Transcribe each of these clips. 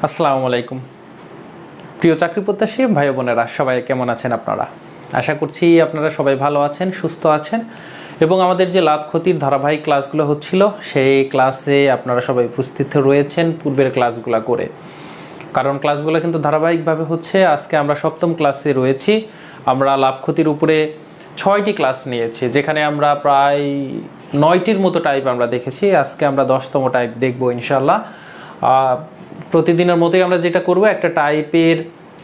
আসসালামু আলাইকুম প্রিয় চাকরি প্রত্যাশী ভাই বোনেরা, সবাই কেমন আছেন আপনারা? আশা করছি আপনারা সবাই ভালো আছেন, সুস্থ আছেন এবং আমাদের যে লাভ ক্ষতির ধারাবাহিক ক্লাসগুলো হচ্ছিল সেই ক্লাসে আপনারা সবাই উপস্থিত রয়েছেন পূর্বের ক্লাসগুলো করে। কারণ ক্লাসগুলো কিন্তু ধারাবাহিকভাবে হচ্ছে। আজকে আমরা সপ্তম ক্লাসে রয়েছি। আমরা লাভ ক্ষতির উপরে 6টি ক্লাস নিয়েছি, যেখানে আমরা প্রায় 9টির মতো টাইপ আমরা দেখেছি। আজকে আমরা 10তম টাইপ দেখব ইনশাল্লাহ। প্রতিদিনের মতোই আমরা যেটা করব, একটা টাইপের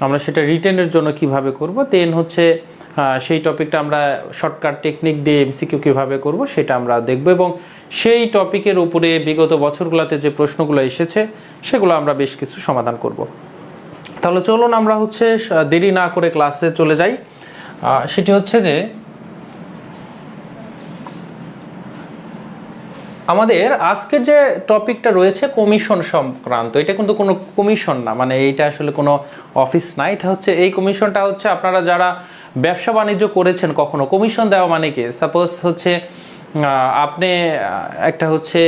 আমরা সেটা রিটেনের জন্য কিভাবে করব, দেন হচ্ছে সেই টপিকটা আমরা শর্টকাট টেকনিক দিয়ে এমসিকিউ কীভাবে করব সেটা আমরা দেখব এবং সেই টপিকের উপরে বিগত বছরগুলোতে যে প্রশ্নগুলো এসেছে সেগুলো আমরা বেশ কিছু সমাধান করব। তাহলে চলুন আমরা হচ্ছে দেরি না করে ক্লাসে চলে যাই। সেটি হচ্ছে যে আমাদের আজকের যে টপিকটা রয়েছে কমিশন সংক্রান্ত। এটা কিন্তু কোনো কমিশন না, মানে এইটা আসলে কোনো অফিস না। এটা হচ্ছে, এই কমিশনটা হচ্ছে আপনারা যারা ব্যবসা বাণিজ্য করেছেন কখনো, কমিশন দেওয়া মানে কি, সাপোজ হচ্ছে আপনি একটা হচ্ছে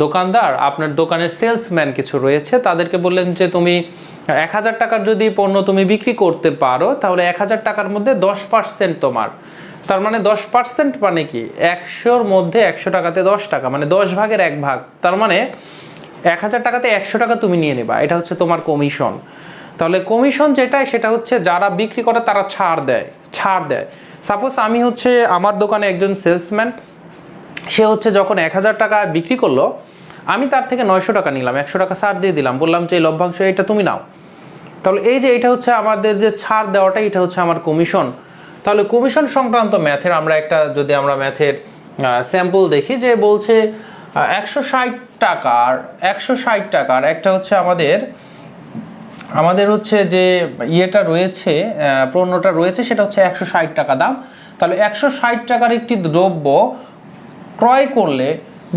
দোকানদার, আপনার দোকানের সেলসম্যান কিছু রয়েছে, তাদেরকে বললেন যে তুমি 1000 টাকার যদি পণ্য তুমি বিক্রি করতে পারো তাহলে 1000 টাকার মধ্যে 10% তোমার। তার মানে 10% মানে কি, 100-র মধ্যে 100 টাকাতে 10 টাকা, মানে 10 ভাগের 1 ভাগ। তার মানে 1000 টাকাতে 100 টাকা তুমি নিয়ে নেবা, এটা হচ্ছে তোমার কমিশন। তাহলে কমিশন যেটা, সেটা হচ্ছে যারা বিক্রি করে তারা ছাড় দেয়। সাপোজ আমি হচ্ছে আমার দোকানে একজন সেলসম্যান, সে হচ্ছে যখন 1000 টাকা বিক্রি করলো, আমি তার থেকে 900 টাকা নিলাম, 100 টাকা ছাড় দিয়ে দিলাম, বললাম যে এই লভ্যাংশ এটা তুমি নাও। তাহলে এই যে এটা হচ্ছে আমাদের যে ছাড় দেওয়াটা, এটা হচ্ছে আমার কমিশন। তাহলে কমিশন সংক্রান্ত ম্যাথের আমরা একটা, যদি আমরা ম্যাথের স্যাম্পল দেখি, যে বলছে 160 টাকার একটা হচ্ছে আমাদের হচ্ছে যে ইয়েটা রয়েছে, পণ্যটা রয়েছে, সেটা হচ্ছে 160 টাকা দাম। তাহলে 160 টাকার একটি দ্রব্য ক্রয় করলে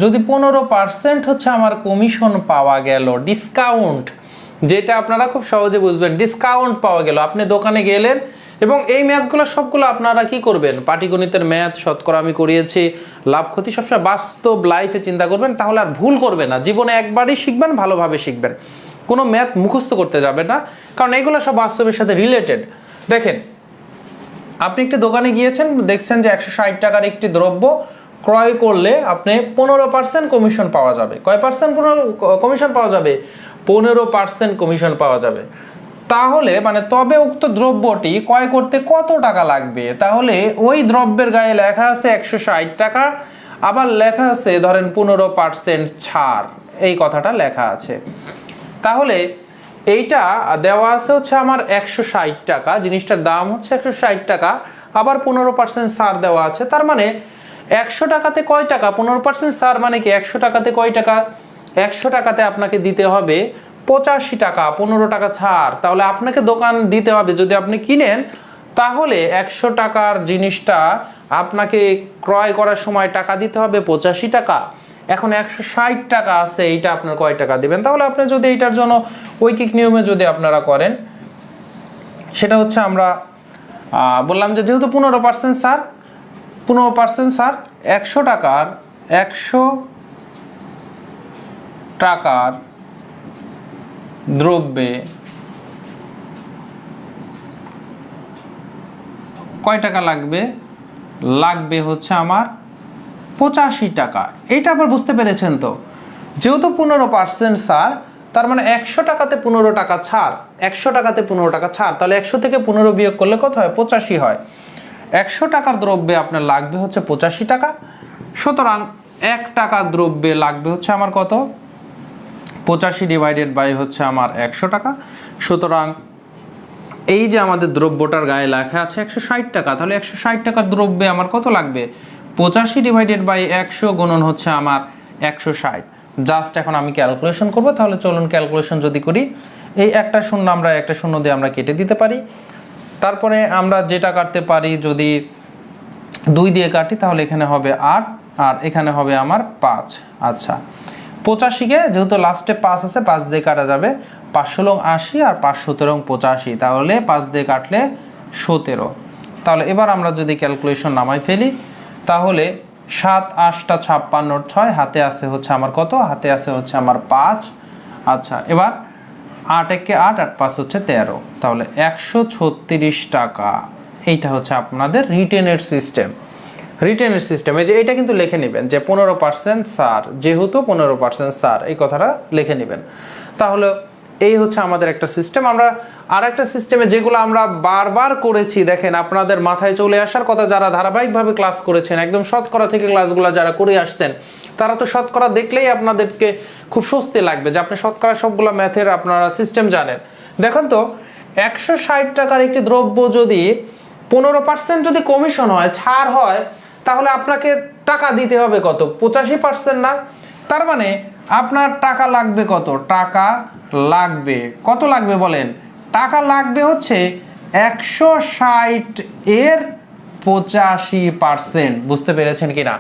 যদি 15% হচ্ছে আমার কমিশন পাওয়া গেল, ডিসকাউন্ট, যেটা আপনারা খুব সহজে বুঝবেন, ডিসকাউন্ট পাওয়া গেল। আপনি দোকানে গেলেন এবং এই ম্যাথগুলো সবগুলো আপনারা কি করবেন, পাটিগণিতের ম্যাথ, শতকরা আমি করিয়েছি, লাভ ক্ষতি সবসময় বাস্তব লাইফে চিন্তা করবেন, তাহলে আর ভুল করবেন না। জীবনে একবারই শিখবেন, ভালোভাবে শিখবেন, কোনো ম্যাথ মুখস্থ করতে যাবেন না, কারণ এগুলো সব বাস্তবের সাথে রিলেটেড। দেখেন, আপনি একটি দোকানে গিয়েছেন, দেখছেন যে 160 টাকার একটি দ্রব্য ক্রয় করলে আপনি 15% কমিশন পাওয়া যাবে। কয় পার্সেন্ট কমিশন পাওয়া যাবে? 15% কমিশন পাওয়া যাবে। তাহলে মানে তবে উক্ত দ্রব্যটি ক্রয় করতে কত টাকা লাগবে? তাহলে ওই দ্রব্যের গায়ে লেখা আছে 160 টাকা, আবার লেখা আছে ধরেন 15% ছাড়, এই কথাটা লেখা আছে। তাহলে এইটা দেওয়া আছে হচ্ছে আমার 160 টাকা, জিনিসটার দাম হচ্ছে 160 টাকা, আবার 15% ছাড় দেওয়া আছে। তার মানে 100 টাকাতে কয় টাকা? 15% ছাড় মানে কি, 100 টাকাতে কয় টাকা? 100 টাকাতে আপনাকে দিতে হবে 85 টাকা, 15 টাকা ছাড়। তাহলে আপনাকে দোকান দিতে হবে, যদি আপনি কিনেন তাহলে 100 টাকার জিনিসটা আপনাকে ক্রয় করার সময় টাকা দিতে হবে 85 টাকা। এখন 160 টাকা আছে, এইটা আপনার কয় টাকা দিবেন? তাহলে আপনি যদি এইটার জন্য ঐকিক নিয়মে যদি আপনারা করেন, সেটা হচ্ছে আমরা বললাম যে যেহেতু 15% ছাড়, 100 টাকার দ্রব্যে কয় টাকা লাগবে হচ্ছে আমার 85 টাকা। এইটা আবার বুঝতে পেরেছেন তো? যেহেতু 15% ছাড়, তার মানে 100 টাকাতে 15 টাকা ছাড়, 100 টাকাতে 15 টাকা ছাড়, তাহলে 100 থেকে 15 বিয়োগ করলে কত হয়? 85 হয়। 100 টাকার দ্রব্যে আপনার লাগবে হচ্ছে 85 টাকা, সুতরাং 1 টাকার দ্রব্যে লাগবে হচ্ছে আমার কত? 85 ডিভাইডেড বাই হচ্ছে আমার 100 টাকা। সুতরাং এই যে আমাদের দ্রব্যটার গায়ে লেখা আছে 160 টাকা, তাহলে 160 টাকার দ্রব্যে আমার কত লাগবে? 85 ডিভাইডেড বাই 100 গুণন হচ্ছে আমার 160। জাস্ট এখন আমি ক্যালকুলেশন করব। তাহলে চলুন ক্যালকুলেশন যদি করি, এই একটা শূন্য আমরা একটা শূন্য দিয়ে আমরা কেটে দিতে পারি। তারপরে আমরা যেটা কাটতে পারি, যদি 2 দিয়ে কাটি তাহলে এখানে হবে 8 আর এখানে হবে আমার 5। আচ্ছা, 85কে যেহেতু লাস্টে 5 আছে, 5 দিয়ে কাটা যাবে, 5 80 আর 5 85, তাহলে 5 দিয়ে কাটলে 17। তাহলে এবার আমরা যদি ক্যালকুলেশন নামাই ফেলি, তাহলে 7 8 56 6, হাতে আছে হচ্ছে আমার কত? হাতে আছে হচ্ছে আমার 5। আচ্ছা, এবার 8 একে 8, 8 5 হচ্ছে 13, তাহলে 136 টাকা। এইটা হচ্ছে আপনাদের রিটেনের সিস্টেম। রিটেনের সিস্টেম এই যে এটা কিন্তু লিখে নেবেন যে 15% ছাড়, যেহেতু 15% ছাড় এই কথাটা লিখে নেবেন। তাহলে এই হচ্ছে আমাদের একটা সিস্টেম। আমরা আর একটা সিস্টেমে যেগুলো আমরা বারবার করেছি, দেখেন আপনাদের মাথায় চলে আসার কথা, যারা ধারাবাহিকভাবে ক্লাস করেছেন, একদম শতকরা থেকে ক্লাসগুলো যারা করে আসছেন, তারা তো শতকরা দেখলেই আপনাদেরকে খুব স্বস্তি লাগবে যে আপনি শতকরা সবগুলো ম্যাথের আপনারা সিস্টেম জানেন। দেখেন তো 160 টাকার একটি দ্রব্য যদি 15% যদি কমিশন হয়, ছাড় হয়, তাহলে আপনাকে টাকা দিতে হবে কত? 85% না? তার মানে আপনার টাকা লাগবে কত? টাকা লাগবে কত লাগবে বলেন? টাকা লাগবে হচ্ছে 160 এর 85%। বুঝতে পেরেছেন কিনা?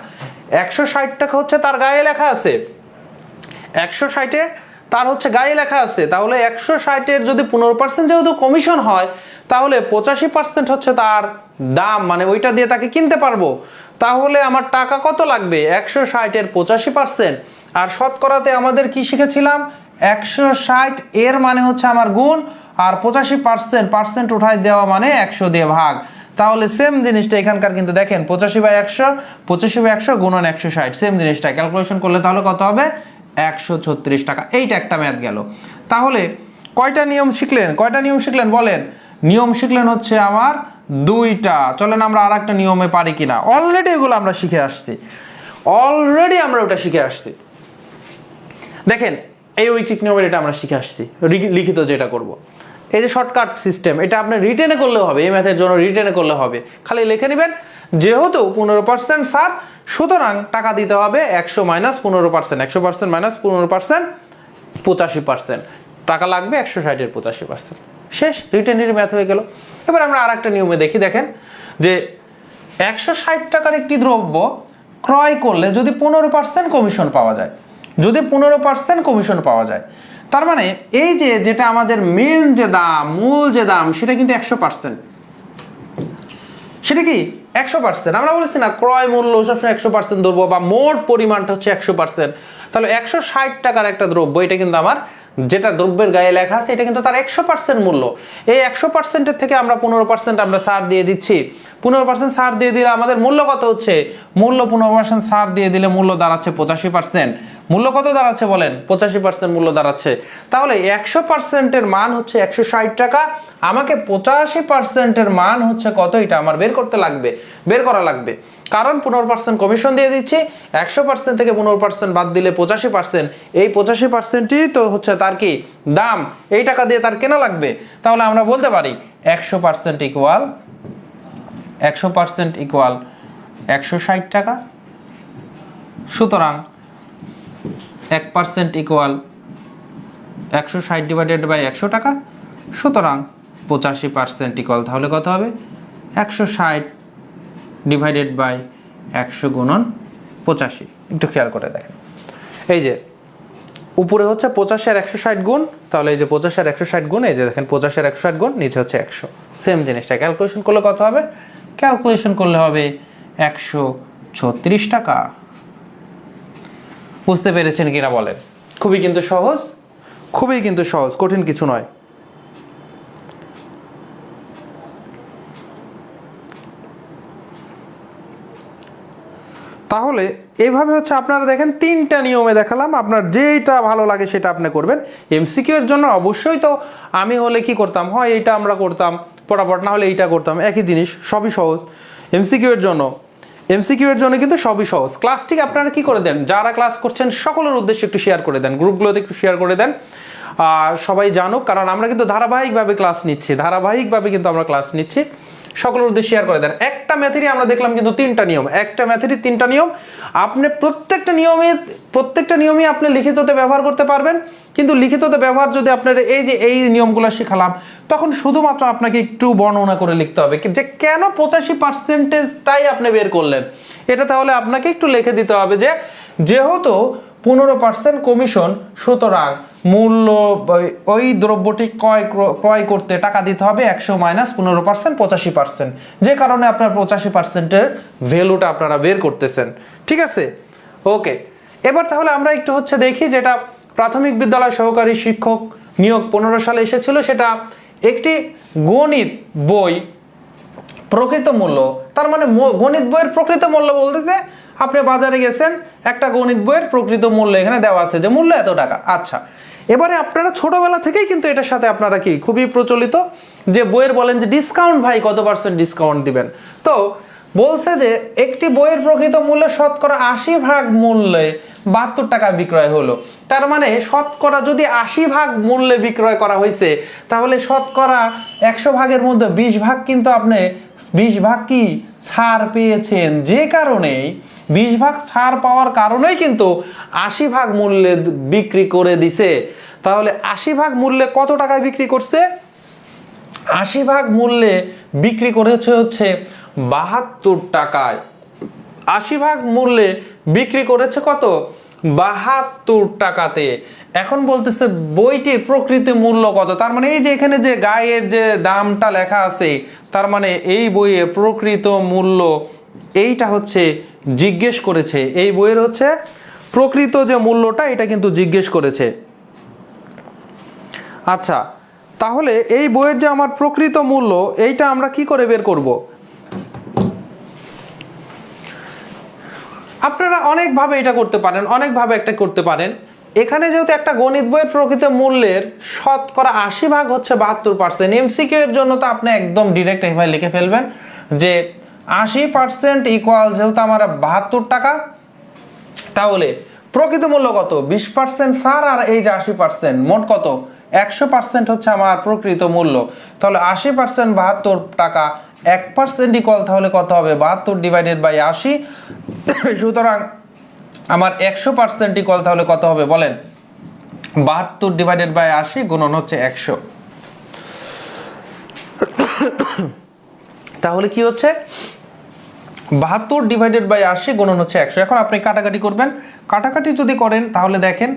160 টাকা হচ্ছে তার গায়ে লেখা আছে, 160-এ তার হচ্ছে গায়ে লেখা আছে। তাহলে 160-এর যদি 15% যেহেতু কমিশন হয়, তাহলে 85% হচ্ছে তার দাম, মানে ওইটা দিয়ে তাকে কিনতে পারবো। তাহলে আমার টাকা কত লাগবে? 160-এর 85%। আর শতকরাতে আমাদের কি শিখেছিলাম? 160 এর মানে হচ্ছে আমার গুণ, আর 85% উঠাই দেওয়া মানে 100 দিয়ে ভাগ। তাহলে সেম জিনিসটা এখানকার কিন্তু দেখেন 85/100 গুণন 160, সেম জিনিসটা ক্যালকুলেশন করলে তাহলে কত হবে? 136 টাকা। এইটা একটা ম্যাথ গেল। তাহলে কয়টা নিয়ম শিখলেন? কয়টা নিয়ম শিখলেন বলেন? নিয়ম শিখলেন হচ্ছে আমার 2টা। চলেন আমরা আর একটা নিয়মে পারি কিনা। অলরেডি এগুলো আমরা শিখে আসছি, অলরেডি আমরা ওটা শিখে আসছি। দেখেন এই ঐকিক নিয়মের এটা আমরা শিখে আসছি, লিখিত যেটা করব। এই যে শর্টকাট সিস্টেম, এটা আপনি রিটেনে করলে হবে, এই ম্যাথের জন্য রিটেনে করলে হবে। খালি লিখে নেবেন যেহেতু 15% ছাড়, সুতরাং টাকা দিতে হবে 100 মাইনাস 15%, 100% মাইনাস 15% 85%। টাকা লাগবে 160-এর 85%। শেষ, রিটেনের ম্যাথ হয়ে গেল। এবার আমরা আর একটা নিয়মে দেখি। দেখেন যে 160 টাকার একটি দ্রব্য ক্রয় করলে যদি 15% কমিশন পাওয়া যায়, যদি 15% কমিশন পাওয়া যায়, তার মানে এই যে যেটা আমাদের মেন যে দাম, মূল যে দাম, সেটা কিন্তু 100%। সেটা কি 100%? আমরা বলেছি না ক্রয় মূল্য সবসময় 100% ধরবো, বা মোট পরিমাণটা হচ্ছে 100%। তাহলে 160 টাকার একটা দ্রব্য, এটা কিন্তু আমার যেটা দ্রব্যের গায়ে লেখা আছে, এটা কিন্তু তার 100% মূল্য। এই 100%-এর থেকে আমরা 15% আমরা ছাড় দিয়ে দিচ্ছি। 15% ছাড় দিয়ে দিলে আমাদের মূল্য কত হচ্ছে? মূল্য 15% ছাড় দিয়ে দিলে মূল্য দাঁড়াচ্ছে 85%। মূল্য কত দাঁড়াচ্ছে বলেন? 85% মূল্য দাঁড়াচ্ছে। তাহলে 100%-এর মান হচ্ছে 160 টাকা, আমাকে 85%-এর মান হচ্ছে কত, এটা আমার বের করা লাগবে। কারণ 15% কমিশন দিয়ে দিচ্ছি, 100% থেকে 15% বাদ দিলে 85%, এই 85%ই তো হচ্ছে তার কি দাম, এই টাকা দিয়ে তার কেনা লাগবে। তাহলে আমরা বলতে পারি 100% ইকুয়াল 160 টাকা। সুতরাং 1% ইকুয়াল 160 ডিভাইডেড বাই 100 টাকা। সুতরাং 85% ইকুয়াল তাহলে কত হবে? 160 ডিভাইডেড বাই 100 গুণন 85। একটু খেয়াল করে দেখেন, এই যে উপরে হচ্ছে 85 আর 160 গুণ, তাহলে এই যে 85 আর 160 গুণ, এই যে দেখেন 85 আর 160 গুণ, নিচে হচ্ছে 100। সেম জিনিসটা ক্যালকুলেশন করলে কত হবে? ক্যালকুলেশন করলে হবে 136 টাকা। বুঝতে পেরেছেন কিনা বলেন? খুবই কিন্তু সহজ, কঠিন কিছু নয়। তাহলে এইভাবে হচ্ছে আপনারা দেখেন 3টা নিয়মে দেখালাম, আপনার যেটা ভালো লাগে সেটা আপনি করবেন। এমসিকিউ এর জন্য অবশ্যই তো আমি হলে কি করতাম, হয় এইটা আমরা করতাম পটাপট, না হলে এইটা করতাম, একই জিনিস, সবই সহজ। এমসিকিউ এর জন্য কিন্তু সবই সহজ। ক্লাসটি আপনারা কি করে দেন, যারা ক্লাস করছেন সকলের উদ্দেশ্যে একটু শেয়ার করে দেন, গ্রুপগুলোতে একটু শেয়ার করে দেন, সবাই জানুক। কারণ আমরা কিন্তু ধারাবাহিকভাবে কিন্তু আমরা ক্লাস নিচ্ছি। সকলের উদ্দেশ্যে শেয়ার করে দেন। একটা ম্যাথেরই আমরা দেখলাম কিন্তু 3টা নিয়ম, একটা ম্যাথেরই 3টা নিয়ম। আপনি প্রত্যেকটা নিয়মে আপনি লিখিততে ব্যবহার করতে পারবেন। কিন্তু লিখিততে ব্যবহার যদি আপনার এই নিয়মগুলো শেখালাম, তখন শুধুমাত্র আপনাকে একটু বর্ণনা করে লিখতে হবে যে কেন 85%টাই আপনি বের করলেন। এটা তাহলে আপনাকে একটু লিখে দিতে হবে যে যেহেতু 15% কমিশন, সুতরাং মূল্য ওই দ্রব্যটি ক্রয় করতে টাকা দিতে হবে 100 মাইনাস 15% 85%, যে কারণে আপনার 85%-এর ভ্যালুটা আপনারা বের করতেছেন। ঠিক আছে, ওকে। এবার তাহলে আমরা একটু হচ্ছে দেখি যেটা প্রাথমিক বিদ্যালয় সহকারী শিক্ষক নিয়োগ 15 সালে এসেছিল, সেটা একটি গণিত বই প্রকৃত মূল্য, তার মানে গণিত বইয়ের প্রকৃত মূল্য বলতে আপনি বাজারে গেছেন, একটা গণিত বইয়ের প্রকৃত মূল্য এখানে দেওয়া আছে যে মূল্য এত টাকা। আচ্ছা, এবারে আপনারা ছোটবেলা থেকেই কিন্তু এটার সাথে আপনারা কি খুবই প্রচলিত যে বইয়ের বলেন যে ডিসকাউন্ট ভাই কত পার্সেন্ট ডিসকাউন্ট দিবেন। তো বলছে যে একটি বইয়ের প্রকৃত মূল্য শতকরা 80% মূল্যে 72 টাকা বিক্রয় হলো। তার মানে শতকরা যদি 80% মূল্যে বিক্রয় করা হয়েছে, তাহলে শতকরা 100 ভাগের মধ্যে 20 ভাগ কিন্তু আপনি 20 ভাগ কি ছাড় পেয়েছেন, যে কারণে 20 ভাগ ছাড় পাওয়ার কারণেই কিন্তু 80% মূল্যে বিক্রি করে দিছে। তাহলে 80% মূল্যে কত টাকায় বিক্রি করছে? 80% মূল্যে বিক্রি করেছে হচ্ছে 72 টাকায়। 80% মূল্যে বিক্রি করেছে কত? 72 টাকাতে। এখন বলতেছে বইটির প্রকৃত মূল্য কত, তার মানে এই যে এখানে যে গায়ের যে দামটা লেখা আছে, তার মানে এই বইয়ের প্রকৃত মূল্য এইটা হচ্ছে জিজ্ঞেস করেছে, এই বইয়ের হচ্ছে প্রকৃত যে মূল্যটা এটা কিন্তু জিজ্ঞেস করেছে। আচ্ছা, তাহলে এই বইয়ের যে আমার প্রকৃত মূল্য এইটা আমরা কি করে বের করব? আপনারা অনেকভাবে এটা করতে পারেন, অনেকভাবে একটা করতে পারেন। এখানে যেহেতু একটা গণিত বইয়ের প্রকৃত মূল্যের শতকরা 80% হচ্ছে 72%, এমসিকিউ এর জন্য তো আপনি একদম ডিরেক্ট এভাবে লিখে ফেলবেন যে 80% ইকুয়াল যেহেতু আমার 72 টাকা, তাহলে প্রকৃত মূল্য কত? 20% ছাড় আর এই যে 80%, মোট কত? 100% হচ্ছে আমার প্রকৃত মূল্য। তাহলে 80% 72 টাকা, 1% ইকুয়াল তাহলে কত হবে? 72 ডিভাইডেড বাই 80। সুতরাং আমার 100% ইকুয়াল তাহলে কত হবে বলেন? 72 ডিভাইডেড বাই 80 গুণন হচ্ছে 100। তাহলে কি হচ্ছে? 72 ডিভাইডেড বাই 80 গুণন হচ্ছে 100। এখন আপনি কাটাকাটি করবেন, কাটাকাটি যদি করেন তাহলে দেখেন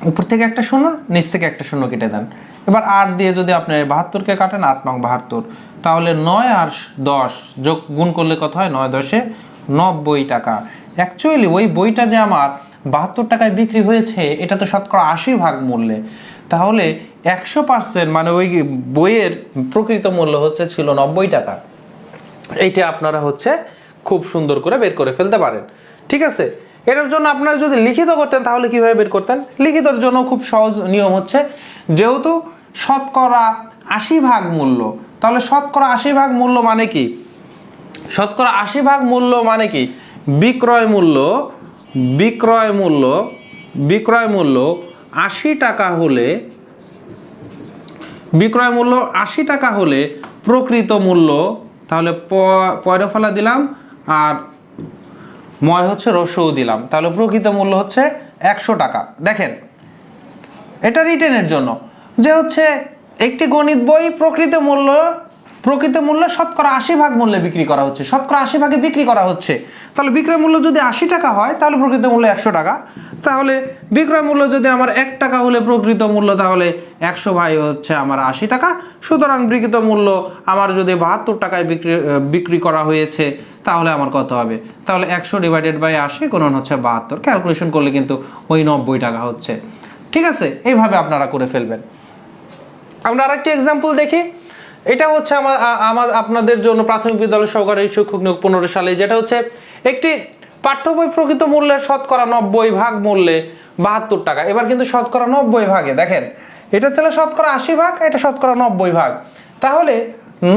উপর থেকে একটা শূন্য, নিচ থেকে একটা শূন্য কেটে দেন। এবার 8 দিয়ে যদি আপনি 72 কে কাটেন, 8 নং 72, তাহলে 9 আর 10 যোগ গুণ করলে কত হয়? 9 10 90 টাকা। অ্যাকচুয়ালি ওই বইটা যে আমার 72 টাকায় বিক্রি হয়েছে এটা তো শতকরা 80% মূল্যে, তাহলে 100% মানে ওই বইয়ের প্রকৃত মূল্য হচ্ছে ছিল 90 টাকা। এইটা আপনারা হচ্ছে খুব সুন্দর করে বের করে ফেলতে পারেন, ঠিক আছে? এটার জন্য আপনারা যদি লিখিত করতেন তাহলে কিভাবে বের করতেন? লিখিতর জন্য খুব সহজ নিয়ম হচ্ছে, যেহেতু শতকরা 80% মূল্য, তাহলে শতকরা 80% মূল্য মানে কি? শতকরা 80% মূল্য মানে কি? বিক্রয় মূল্য 80 টাকা হলে, বিক্রয় মূল্য 80 টাকা হলে প্রকৃত মূল্য, তাহলে পয়রা ফলা দিলাম আর ময় হচ্ছে রসও দিলাম, তাহলে প্রকৃত মূল্য হচ্ছে 100 টাকা। দেখেন এটা রিটেনের জন্য যে হচ্ছে একটি গণিত বই প্রকৃত মূল্য শতকরা 80% মূল্যে বিক্রি করা হচ্ছে, শতকরা 80% বিক্রি করা হচ্ছে। তাহলে বিক্রয় মূল্য যদি 80 টাকা হয় তাহলে প্রকৃত মূল্য 100 টাকা। তাহলে বিক্রয় মূল্য যদি আমার 1 টাকা হলে প্রকৃত মূল্য তাহলে 100 ভাই হচ্ছে আমার 80 টাকা। সুতরাং প্রকৃত মূল্য আমার যদি 72 টাকায় বিক্রি করা হয়েছে তাহলে আমার কত হবে? তাহলে 100 ডিভাইডেড বাই 80 গুণন হচ্ছে 72। ক্যালকুলেশন করলে কিন্তু ওই 90 টাকা হচ্ছে, ঠিক আছে? এইভাবে আপনারা করে ফেলবেন। আমরা আরেকটি এক্সাম্পল দেখি। এটা হচ্ছে আমার আপনাদের জন্য প্রাথমিক বিদ্যালয় সহকারী শিক্ষক নিয়োগ 15 সালে, যেটা হচ্ছে একটি পাঠ্য বই প্রকৃত মূল্যের শতকরা 90% মূল্যে 72 টাকা। এবার কিন্তু শতকরা 90% দেখেন, এটা ছিল শতকরা 80%, এটা শতকরা 90%। তাহলে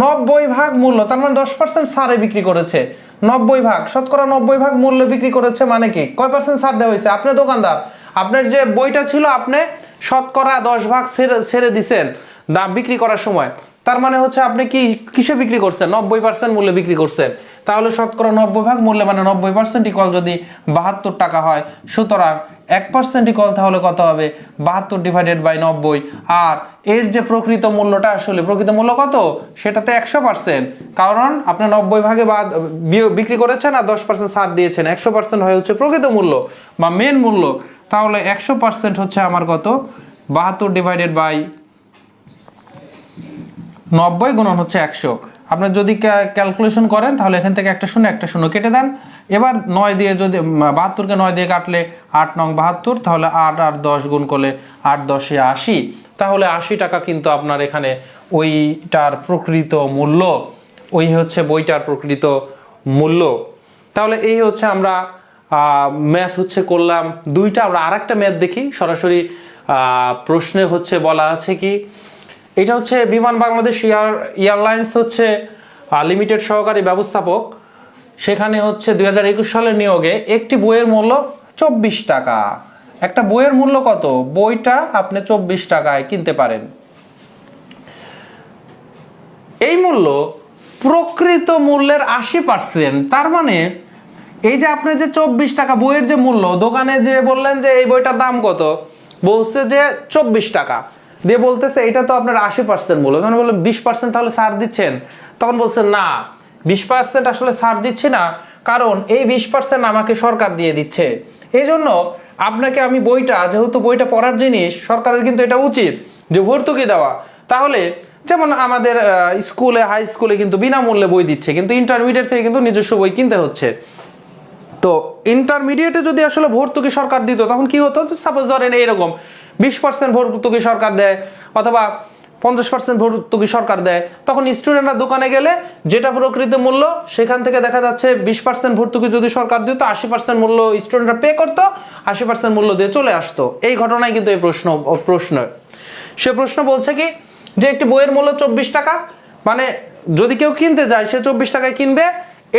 90% মূল্য, তার মানে 10% ছাড়ে বিক্রি করেছে। 90% শতকরা 90% মূল্য বিক্রি করেছে মানে কি? কয় পার্সেন্ট ছাড় দেওয়া হয়েছে? আপনি দোকানদার, আপনার যে বইটা ছিল আপনি শতকরা 10% ছেড়ে দিছেন দাম বিক্রি করার সময়, তার মানে হচ্ছে আপনি কি কিসে বিক্রি করছেন? 90% মূল্যে বিক্রি করছেন। তাহলে শতকরা 90% মূল্যে মানে 90% ইকুয়াল যদি 72 টাকা হয়, সুতরাং 1% ইকুয়াল তাহলে কত হবে? 72 ডিভাইডেড বাই 90। আর এর যে প্রকৃত মূল্যটা, আসলে প্রকৃত মূল্য কত? সেটা তো 100%, কারণ আপনি 90% বিক্রি করেছেন আর 10% ছাড় দিয়েছেন, 100% হয়ে হচ্ছে প্রকৃত মূল্য বা মেন মূল্য। তাহলে 100% হচ্ছে আমার কত? 72 ডিভাইডেড বাই 90 গুণন হচ্ছে 100। আপনার যদি ক্যালকুলেশন করেন তাহলে এখান থেকে একটা শূন্য কেটে দেন। এবার 9 দিয়ে যদি 72কে 9 দিয়ে কাটলে 8 নং 72, তাহলে 8 আর 10 গুণ করলে 8 10 80। তাহলে 80 টাকা কিন্তু আপনার এখানে ওইটার প্রকৃত মূল্য, ওই হচ্ছে বইটার প্রকৃত মূল্য। তাহলে এই হচ্ছে আমরা ম্যাথ হচ্ছে করলাম দুইটা। আমরা আরেকটা ম্যাথ দেখি সরাসরি। প্রশ্নে হচ্ছে বলা আছে কি, এটা হচ্ছে বিমান বাংলাদেশ এয়ারলাইন্স হচ্ছে লিমিটেড সহকারী ব্যবস্থাপক, সেখানে হচ্ছে 2021 সালের নিয়োগে একটি বইয়ের মূল্য 24 টাকা। একটা বইয়ের মূল্য কত? বইটা আপনি 24 টাকায় কিনতে পারেন। এই মূল্য প্রকৃত মূল্যের 80%। তার মানে এই যে আপনি যে 24 টাকা বইয়ের যে মূল্য, দোকানে যে বললেন যে এই বইটার দাম কত, বলছে যে 24 টাকা, দিয়ে বলতেছে এটা তো আপনার 80% মূল্য। তখন বললেন 20% তাহলে ছাড় দিচ্ছেন? তখন বলছেন না, 20% আসলে ছাড় দিচ্ছি না, কারণ এই 20% আমাকে সরকার দিয়ে দিচ্ছে। এই জন্য আপনাকে আমি বইটা, যেহেতু বইটা পড়ার জিনিস, সরকারের কিন্তু এটা উচিত যে ভর্তুকি দেওয়া। তাহলে যেমন আমাদের স্কুলে, হাই স্কুলে কিন্তু বিনামূল্যে বই দিচ্ছে, কিন্তু ইন্টারমিডিয়েট থেকে কিন্তু নিজস্ব বই কিনতে হচ্ছে। তো ইন্টারমিডিয়েটে যদি আসলে ভর্তুকি সরকার দিত তখন কি হতো? সাপোজ ধরেন এইরকম 20% ভর্তুকি সরকার দেয় অথবা 50% ভর্তুকি সরকার দেয়, তখন স্টুডেন্টরা দোকানে গেলে যেটা প্রকৃত মূল্য সেখান থেকে দেখা যাচ্ছে 20% ভর্তুকি যদি সরকার দিত, 80% মূল্য স্টুডেন্টরা পে করতো, 80% মূল্য দিয়ে চলে আসতো। এই ঘটনায় কিন্তু এই প্রশ্ন সে প্রশ্ন বলছে কি যে একটি বইয়ের মূল্য 24 টাকা, মানে যদি কেউ কিনতে যায় সে 24 টাকায় কিনবে,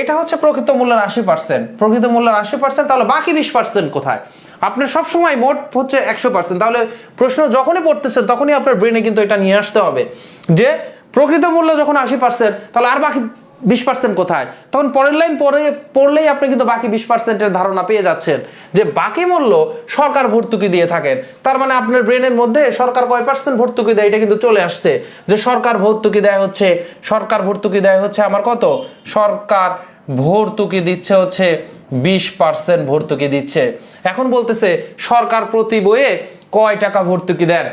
এটা হচ্ছে প্রকৃত মূল্যের 80%। প্রকৃত মূল্যের 80%, তাহলে বাকি 20% কোথায়? আপনার সবসময় মোট হচ্ছে 100%। তাহলে প্রশ্ন যখনই পড়তেছেন তখনই আপনার ব্রেনে কিন্তু এটা নিয়ে আসতে হবে যে প্রকৃত মূল্য যখন 80%, তাহলে আর বাকি 20% কোথায়? তখন পরের লাইন পড়লেই আপনি কিন্তু বাকি 20%-এর ধারণা পেয়ে যাচ্ছেন যে বাকি মূল্য সরকার ভর্তুকি দিয়ে থাকেন। তার মানে আপনার ব্রেনের মধ্যে সরকার কয় পার্সেন্ট ভর্তুকি দেয় এটা কিন্তু চলে আসছে, যে সরকার ভর্তুকি দেয় হচ্ছে আমার কত? সরকার ভর্তুকি দিচ্ছে হচ্ছে 20% ভর্তুকি দিচ্ছে। এখন বলতেছে সরকার প্রতি বইয়ে কয় টাকা ভর্তুকি দেন।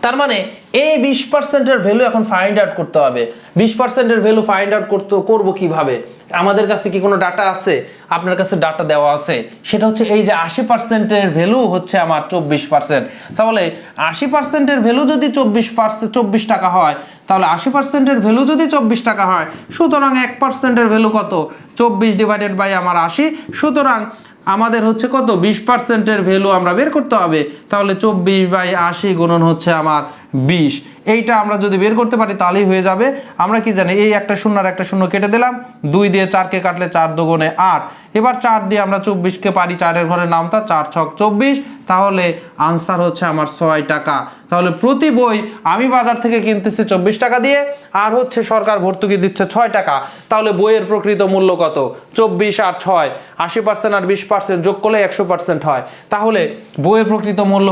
তার মানে এই 20%-এর ভ্যালু এখন ফাইন্ড আউট করতে হবে। 20%-এর ভ্যালু ফাইন্ড আউট করবো কিভাবে? আমাদের কাছে কি কোনো ডাটা আছে? আপনার কাছে ডাটা দেওয়া আছে, সেটা হচ্ছে এই যে 80%-এর ভ্যালু হচ্ছে আমার 24%। তাহলে 80%-এর ভ্যালু যদি 24 টাকা হয়, তাহলে 80%-এর ভ্যালু যদি 24 টাকা হয়, সুতরাং 1%-এর ভ্যালু কত? 24 ডিভাইডেড বাই আমার 80। সুতরাং আমাদের হচ্ছে কত? 20%-এর ভ্যালু আমরা বের করতে হবে। তাহলে 24/80 গুণন হচ্ছে আমার 20। এইটা আমরা যদি বের করতে পারি তাহলেই হয়ে যাবে। আমরা কি জানি, এই একটা শূন্য আর একটা শূন্য কেটে দিলাম, 2 দিয়ে 4কে কাটলে 4 দুগুণে 8। এবার 4 দিয়ে আমরা 24কে পারি, 4-এর ঘরে নামতা, 4 ছক 24। তাহলে আনসার হচ্ছে আমার 6 টাকা। তাহলে প্রতি বই আমি বাজার থেকে কিনতেছি 24 টাকা দিয়ে, আর হচ্ছে সরকার ভর্তুকি দিচ্ছে 6 টাকা। তাহলে বইয়ের প্রকৃত মূল্য কত? 24 আর 6, 80% আর 20% যোগ করলে 100% হয়। তাহলে বইয়ের প্রকৃত মূল্য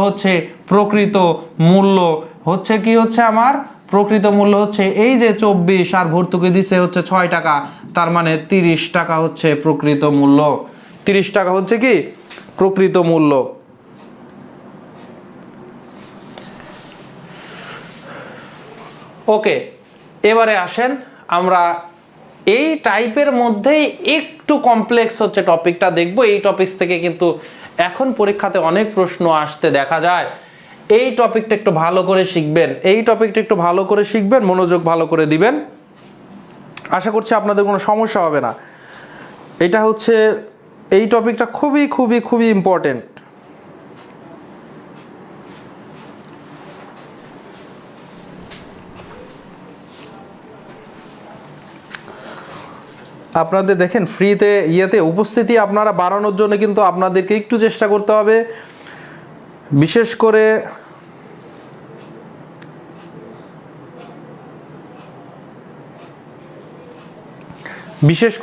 হচ্ছে কি হচ্ছে আমার প্রকৃত মূল্য হচ্ছে এই যে 24 আর ভর্তুকি দিচ্ছে হচ্ছে 6 টাকা। তার মানে 30 টাকা হচ্ছে প্রকৃত মূল্য। 30 টাকা হচ্ছে কি প্রকৃত মূল্য। ওকে, এবারে আসেন আমরা এই টাইপের মধ্যেই একটু কমপ্লেক্স হচ্ছে টপিকটা দেখব। এই টপিক থেকে কিন্তু এখন পরীক্ষাতে অনেক প্রশ্ন আসতে দেখা যায়। এই টপিকটা একটু ভালো করে শিখবেন, মনোযোগ ভালো করে দিবেন। আশা করছি আপনাদের কোনো সমস্যা হবে না। এটা হচ্ছে এই টপিকটা খুবই খুবই খুবই ইম্পর্টেন্ট। আপনাদের দেখেন ফ্রিতে উপস্থিতি আপনারা বাড়ানোর জন্য কিন্তু আপনাদেরকে একটু চেষ্টা করতে হবে। বিশেষ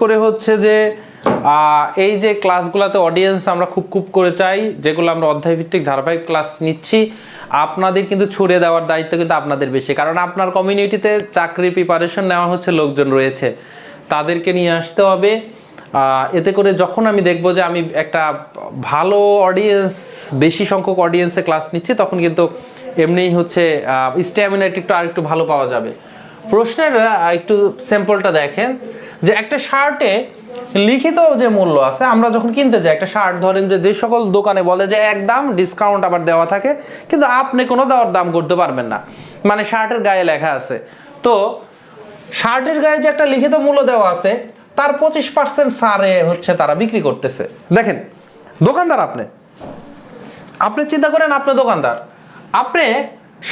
করে হচ্ছে যে এই যে ক্লাসগুলোতে অডিয়েন্স আমরা খুব করে চাই, যেগুলো আমরা অধ্যায়ভিত্তিক ধারাবাহিক ক্লাস নিচ্ছি, আপনাদের কিন্তু ছড়িয়ে দেওয়ার দায়িত্ব কিন্তু আপনাদের বেশি। কারণ আপনার কমিউনিটিতে চাকরির প্রিপারেশন নেওয়া হচ্ছে লোকজন রয়েছে, তাদেরকে নিয়ে আসতে হবে। এতে করে যখন আমি দেখবো যে আমি একটা ভালো অডিয়েন্স, বেশি সংখ্যক অডিয়েন্সে ক্লাস নিচ্ছি, তখন কিন্তু এমনিই হচ্ছে স্ট্যামিনাটা আরেকটু ভালো পাওয়া যাবে। প্রশ্নের একটু স্যাম্পলটা দেখেন যে একটা শার্টে লিখিত যে মূল্য আছে, আমরা যখন কিনতে যাই একটা শার্ট, ধরেন যে সকল দোকানে বলে যে এক দাম, ডিসকাউন্ট আবার দেওয়া থাকে, কিন্তু আপনি কোনো দেওয়ার দাম করতে পারবেন না, মানে শার্টের গায়ে লেখা আছে। তো শার্টের গায়ে যে একটা লিখিত মূল্য দেওয়া আছে, তার 25% ছাড়ে হচ্ছে তারা বিক্রি করতেছে। দেখেন দোকানদার, আপনি চিন্তা করেন, আপনি দোকানদার, আপনি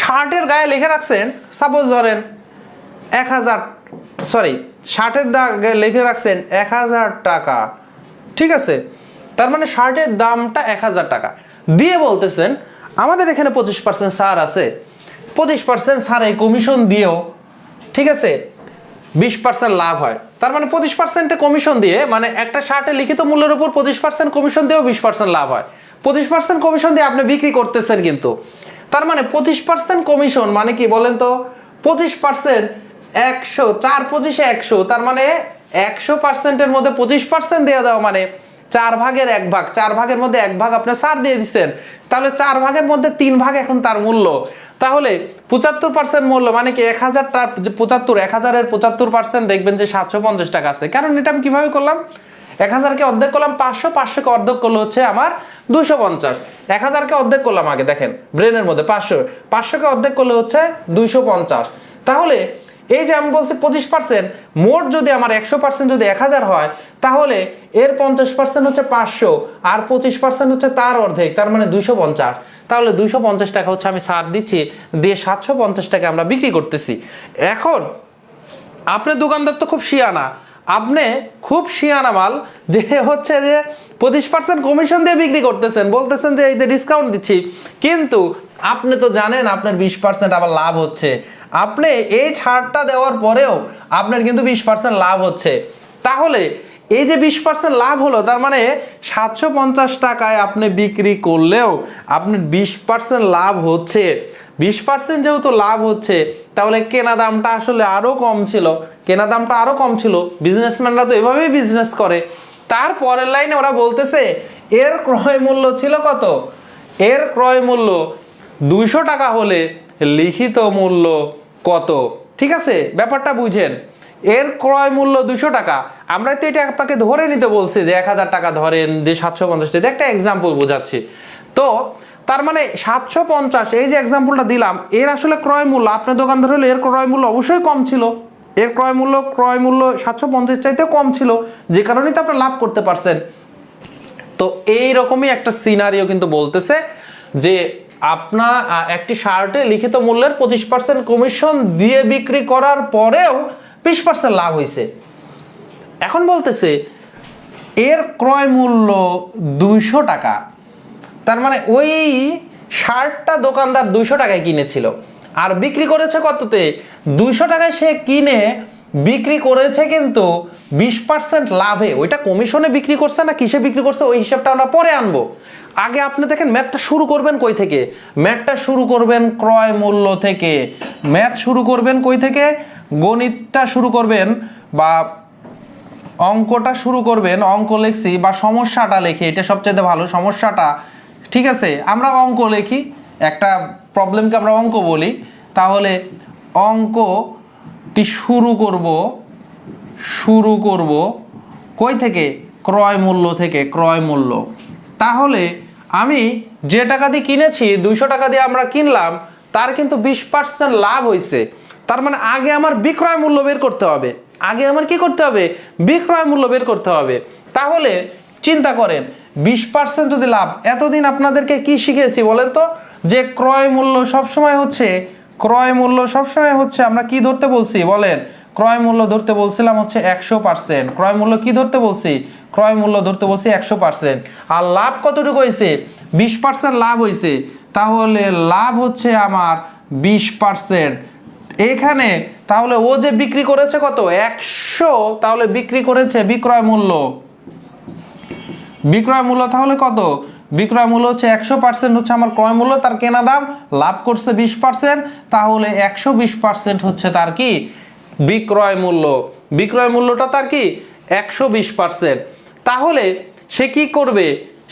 শার্টের গায়ে লিখে রাখছেন, সাপোজ ধরেন 1000, সরি শার্টের গায়ে লিখে রাখছেন 1000 টাকা, ঠিক আছে, তার মানে শার্টের দামটা 1000 টাকা দিয়ে বলতেছেন আমাদের এখানে 25% ছাড় আছে, 25% ছাড়ে কমিশন দিয়েও, ঠিক আছে, 20% লাভ হয়। তার মানে 25% কমিশন দিয়ে, মানে একটা শার্টের লিখিত মূল্যের উপর 25% কমিশন দিয়েও 20% লাভ হয়। 25% কমিশন দিয়ে আপনি বিক্রি করতেছেন, কিন্তু তার মানে 25% কমিশন মানে কি বলেন তো, 25% 100, 4 25 100, তার মানে 100%-এর মধ্যে 25% দেওয়া দেওয়া মানে 4 ভাগের 1 ভাগ, 4 ভাগের মধ্যে 1 ভাগ আপনি ছাড় দিয়ে দিচ্ছেন, তাহলে 4 ভাগের মধ্যে 3 ভাগ এখন তার মূল্য। তাহলে 75% মূল্য মানে কি 1000 টার 1000-এর 75% দেখবেন যে 750 টাকা আছে। কারণ এটা আমি কিভাবে করলাম, 1000-কে অর্ধেক করলাম 500, 500-কে অর্ধেক করলে হচ্ছে আমার 250, 1000-কে অর্ধেক করলাম আগে, দেখেন ব্রেনের মধ্যে 500, 500-কে অর্ধেক করলে হচ্ছে 250। তাহলে এই যে আমি বলছি 25%, মোট যদি আমার 100% যদি 1000 হয়, তাহলে এর 50% হচ্ছে 500, আর 25% হচ্ছে তার অর্ধেক, তার মানে 250। তাহলে 250 টাকা হচ্ছে আমি ছাড় দিচ্ছি, দিয়ে 750 টাকা আমরা বিক্রি করতেছি। এখন আপনি দোকানদার তো খুব শিয়ানা, আপনি খুব শিয়ানা মাল, যে হচ্ছে যে 25% কমিশন দিয়ে বিক্রি করতেছেন, বলতেছেন যে এই যে ডিসকাউন্ট দিচ্ছি, কিন্তু আপনি তো জানেন আপনার 20% আবার লাভ হচ্ছে, আপনি এই ছাড়টা দেওয়ার পরেও আপনার কিন্তু 20% লাভ হচ্ছে। তাহলে এই যে 20% লাভ হলো, তার মানে 750 টাকায় আপনি বিক্রি করলেও আপনার 20% লাভ হচ্ছে। 20% যেহেতু লাভ হচ্ছে, তাহলে কেনা দামটা আসলে আরো কম ছিল, কেনা দামটা আরো কম ছিল। বিজনেসম্যানরা তো এভাবেই বিজনেস করে। তারপরের লাইনে ওরা বলতেছে এর ক্রয় মূল্য ছিল কত, এর ক্রয় মূল্য 200 টাকা হলে লিখিত মূল্য কত, ঠিক আছে, ব্যাপারটা বুঝেন। এর ক্রয় মূল্য 200 টাকা, আমরা তো এটা আপনাকে ধরে নিতে বলছি যে 1000 টাকা ধরেন, যে 750 টাকা, একটা এক্সাম্পল বোঝাচ্ছি। তো তার মানে 750, এই যে এক্সাম্পলটা দিলাম, এর আসলে ক্রয় মূল্য, আপনার দোকানদার হলে এর ক্রয় মূল্য অবশ্যই কম ছিল, এর ক্রয় মূল্য 750 চাইতেও কম ছিল, যে কারণেই তো আপনি লাভ করতে পারছেন। তো এই রকমই একটা সিনারিও কিন্তু বলতেছে যে আপনার একটি শার্টে লিখিত মূল্যের 25% কমিশন দিয়ে বিক্রি করার পরেও 20% লাভ হয়েছে। এখন বলতেছে এর ক্রয় মূল্য 200 টাকা, তার মানে ওই শার্টটা দোকানদার 200 টাকায় কিনেছিল, আর বিক্রি করেছে কততে, 200 টাকায় সে কিনে বিক্রি করেছে, কিন্তু 20% লাভে। ওইটা কমিশনে বিক্রি করছে না কিসে বিক্রি করছে, ওই হিসাবটা আমরা পরে আনবো। আগে আপনি দেখেন ম্যাথটা শুরু করবেন কই থেকে, ম্যাথটা শুরু করবেন ক্রয় মূল্য থেকে। ম্যাথ শুরু করবেন কই থেকে, গণিতটা শুরু করবেন বা অঙ্কটা শুরু করবেন, অঙ্ক লিখছি বা সমস্যাটা লিখি, এটা সবচেয়ে ভালো, সমস্যাটা, ঠিক আছে, আমরা অঙ্ক লিখি, একটা প্রবলেমকে আমরা অঙ্ক বলি। তাহলে অঙ্কটি শুরু করব কই থেকে, ক্রয় মূল্য থেকে, ক্রয় মূল্য। তাহলে আমি যে টাকা দিয়ে কিনেছি, 200 টাকা দিয়ে আমরা কিনলাম, তার কিন্তু 20% লাভ হয়েছে। তার মানে আগে আমার বিক্রয় মূল্য বের করতে হবে, আগে আমার কি করতে হবে, বিক্রয় মূল্য বের করতে হবে। তাহলে চিন্তা করেন 20% যদি লাভ, এতদিন আপনাদেরকে কি শিখেছি বলেন তো, যে ক্রয় মূল্য সবসময় হচ্ছে, আমরা কি ধরতে বলছি বলেন, ক্রয় মূল্য ধরতে বলছিলাম হচ্ছে 100%। ক্রয় মূল্য কি ধরতে বলছি, ক্রয় মূল্য ধরতে বলছি 100%। আর লাভ কতটুকু হয়েছে, 20% লাভ হয়েছে, তাহলে লাভ হচ্ছে আমার 20%। এখানে তাহলে ও যে বিক্রি করেছে কত, 100, তাহলে বিক্রি করেছে বিক্রয় মূল্য তাহলে কত, বিক্রয় মূল্য হচ্ছে 100% হচ্ছে আমার ক্রয় মূল্য, তার কেনা দাম, লাভ করছে 20%, তাহলে 120% হচ্ছে তার কি বিক্রয় মূল্য। বিক্রয় মূল্যটা তার কি 120%। তাহলে সে কি করবে,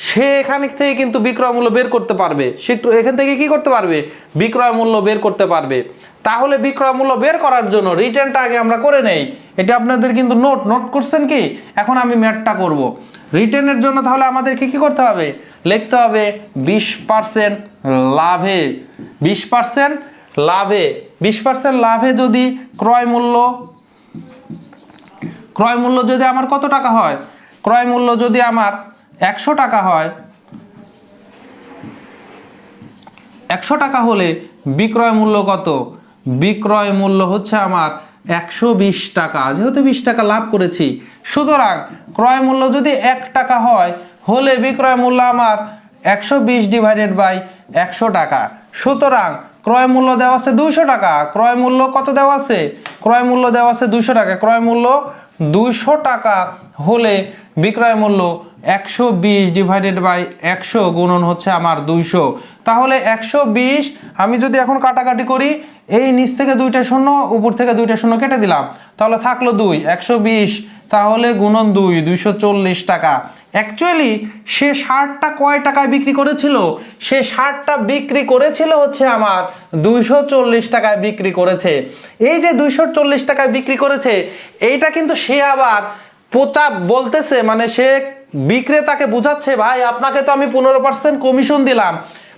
সে এখান থেকে কিন্তু বিক্রয় মূল্য বের করতে পারবে, সে এখান থেকে কি করতে পারবে, বিক্রয় মূল্য বের করতে পারবে। তাহলে বিক্রয় মূল্য বের করার জন্য রিটার্নটা আগে আমরা করে নেই। এটা আপনাদের কিন্তু নোট করছেন কি? এখন আমি ম্যাথটা করব। রিটেনের জন্য তাহলে আমাদের কি করতে হবে? লিখতে হবে 20% লাভে, 20% লাভে, 20% লাভে যদি ক্রয় মূল্য যদি আমার কত টাকা হয়? ক্রয় মূল্য যদি আমার 100 টাকা হয়, 100 টাকা হলে বিক্রয় মূল্য কত? বিক্রয় মূল্য হচ্ছে আমার 120 টাকা। যেহেতু 20 টাকা লাভ করেছি, সুতরাং ক্রয় মূল্য যদি 1 টাকা হয় হলে বিক্রয় মূল্য আমার 120 ডিভাইডেড বাই 100 টাকা। সুতরাং ক্রয় মূল্য দেওয়া আছে 200 টাকা। ক্রয় মূল্য কত দেওয়া আছে? ক্রয় মূল্য দেওয়া আছে 200 টাকা। ক্রয় মূল্য 200 টাকা হলে বিক্রয় মূল্য 120 ডিভাইডেড বাই 100 গুণন হচ্ছে আমার 200। তাহলে 120 আমি যদি এখন কাটাকাটি করি, এই নিচ থেকে 2টা শূন্য, উপর থেকে 2টা শূন্য কেটে দিলাম, তাহলে থাকলো 2, 120 তাহলে গুণন 2, 240 টাকা। অ্যাকচুয়ালি সে শার্টটা কয় টাকায় বিক্রি করেছিল? সে শার্টটা বিক্রি করেছিল হচ্ছে আমার 240 টাকায় বিক্রি করেছে। এই যে 240 টাকায় বিক্রি করেছে, এইটা কিন্তু সে আবার পোতা বলতেছে, মানে সে বিক্রেতাকে বুঝাচ্ছে, ভাই আপনাকে তো আমি 15% কমিশন দিলাম,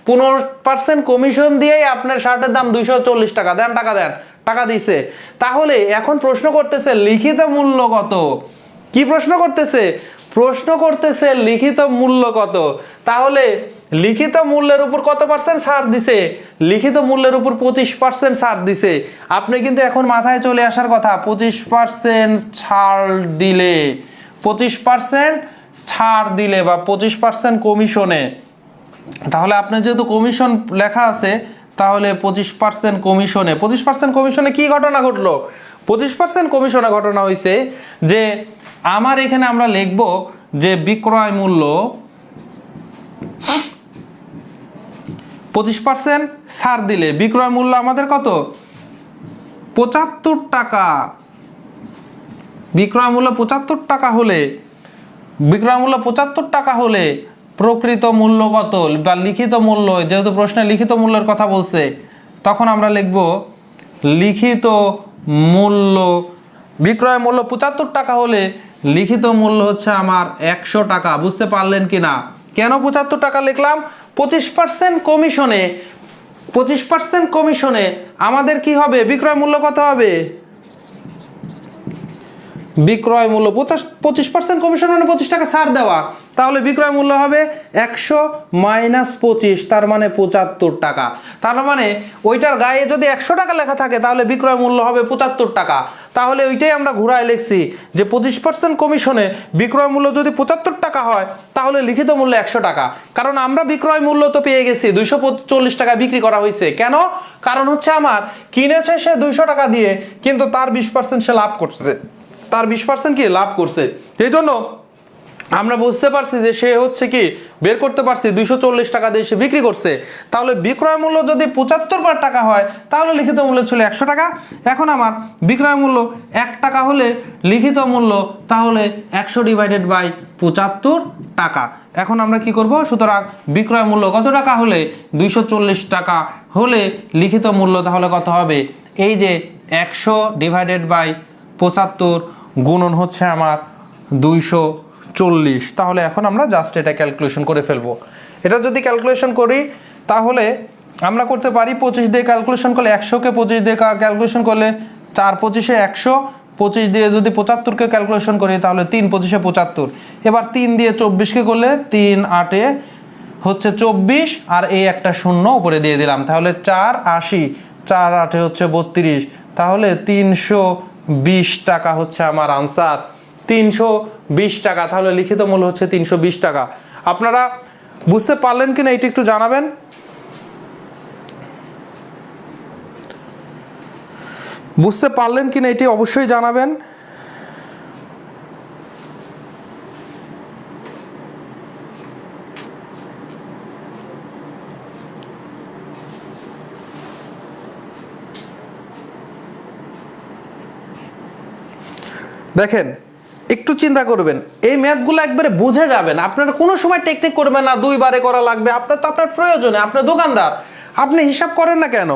15% কমিশন দিয়েই আপনার শার্টের দাম 240 টাকা, দেন টাকা দেন, টাকা দিছে। তাহলে এখন প্রশ্ন করতেছে লিখিত মূল্য কত? কি প্রশ্ন করতেছে? প্রশ্ন করতেছে লিখিত মূল্য কত। তাহলে লিখিত মূল্যের উপর কত পার্সেন্ট ছাড় দিছে? লিখিত মূল্যের উপর 25% ছাড় দিছে। আপনি কিন্তু এখন মাথায় চলে আসার কথা, 25% ছাড় দিলে, 25% ছাড় দিলে বা 25% কমিশনে, তাহলে আপনার যেহেতু কমিশন লেখা আছে, তাহলে 25% কমিশনে, 25% কমিশনে কি ঘটনা ঘটলো? 25% কমিশনে ঘটনা হয়েছে যে আমার এখানে আমরা লিখব যে বিক্রয় মূল্য 25% ছাড় দিলে বিক্রয় মূল্য আমাদের কত? 75 টাকা। বিক্রয় মূল্য 75 টাকা হলে, বিক্রয় মূল্য 75 টাকা হলে প্রকৃত মূল্য কত বা লিখিত মূল্য, যেহেতু প্রশ্নে লিখিত মূল্যের কথা বলছে, তখন আমরা লিখব লিখিত মূল্য, বিক্রয় মূল্য 75 টাকা হলে লিখিত মূল্য হচ্ছে আমার 100 টাকা। বুঝতে পারলেন কিনা? কেন 75 টাকা লিখলাম? 25% কমিশনে, 25% কমিশনে আমাদের কি হবে? বিক্রয় মূল্য কত হবে? বিক্রয় মূল্য 25% কমিশন মানে 25 টাকা ছাড় দেওয়া, তাহলে বিক্রয় মূল্য হবে 100 মাইনাস 25, তার মানে 75 টাকা। তার মানে ওইটার গায়ে যদি 100 টাকা লেখা থাকে তাহলে বিক্রয় মূল্য হবে 75 টাকা। তাহলে ওইটাই আমরা ঘুরায় লিখছি যে 25% কমিশনে বিক্রয় মূল্য যদি 75 টাকা হয় তাহলে লিখিত মূল্য 100 টাকা। কারণ আমরা বিক্রয় মূল্য তো পেয়ে গেছি 240 টাকা বিক্রি করা হয়েছে। কেন? কারণ হচ্ছে আমার কিনেছে সে 200 টাকা দিয়ে, কিন্তু তার 20% সে লাভ করছে, তার 20% কি লাভ করছে। এই জন্য আমরা বুঝতে পারছি যে সে হচ্ছে কি বের করতে পারছি 240 টাকা দিয়ে সে বিক্রি করছে। তাহলে বিক্রয় মূল্য যদি 75 টাকা হয় তাহলে লিখিত মূল্য ছিল 100 টাকা। এখন আমার বিক্রয় মূল্য 1 টাকা হলে লিখিত মূল্য তাহলে 100 ডিভাইডেড বাই 75 টাকা। এখন আমরা কি করব? সুতরাং বিক্রয় মূল্য কত টাকা হলে? 240 টাকা হলে লিখিত মূল্য তাহলে কত হবে? এই যে 100 ডিভাইডেড বাই 75 গুণন হচ্ছে আমার 240। তাহলে এখন আমরা জাস্ট এটা ক্যালকুলেশন করে ফেলবো। এটা যদি ক্যালকুলেশন করি তাহলে আমরা করতে পারি 25 দিয়ে ক্যালকুলেশন করলে, 100কে 25 দিয়ে ক্যালকুলেশন করলে 4 25 100, 25 দিয়ে যদি 75কে ক্যালকুলেশন করি তাহলে 3 25 75। এবার 3 দিয়ে 24কে করলে 3 8 হচ্ছে 24, আর এই একটা শূন্য উপরে দিয়ে দিলাম, তাহলে 4 80, 4 8 হচ্ছে 32, তাহলে 320 টাকা হচ্ছে আমার আনসার, 320 টাকা। তাহলে লিখিত মূল্য হচ্ছে 320 টাকা। আপনারা বুঝতে পারলেন কিনা এটা একটু জানাবেন। বুঝতে পারলেন কিনা এটি অবশ্যই জানাবেন। দেখেন, একটু চিন্তা করবেন, এই ম্যাথগুলো একবারে বুঝে যাবেন। আপনারা কোনো সময় টেকনিক করবেন না, 2 বারে করা লাগবে। আপনার তো আপনার প্রয়োজনে, আপনার দোকানদার, আপনি হিসাব করেন না কেন?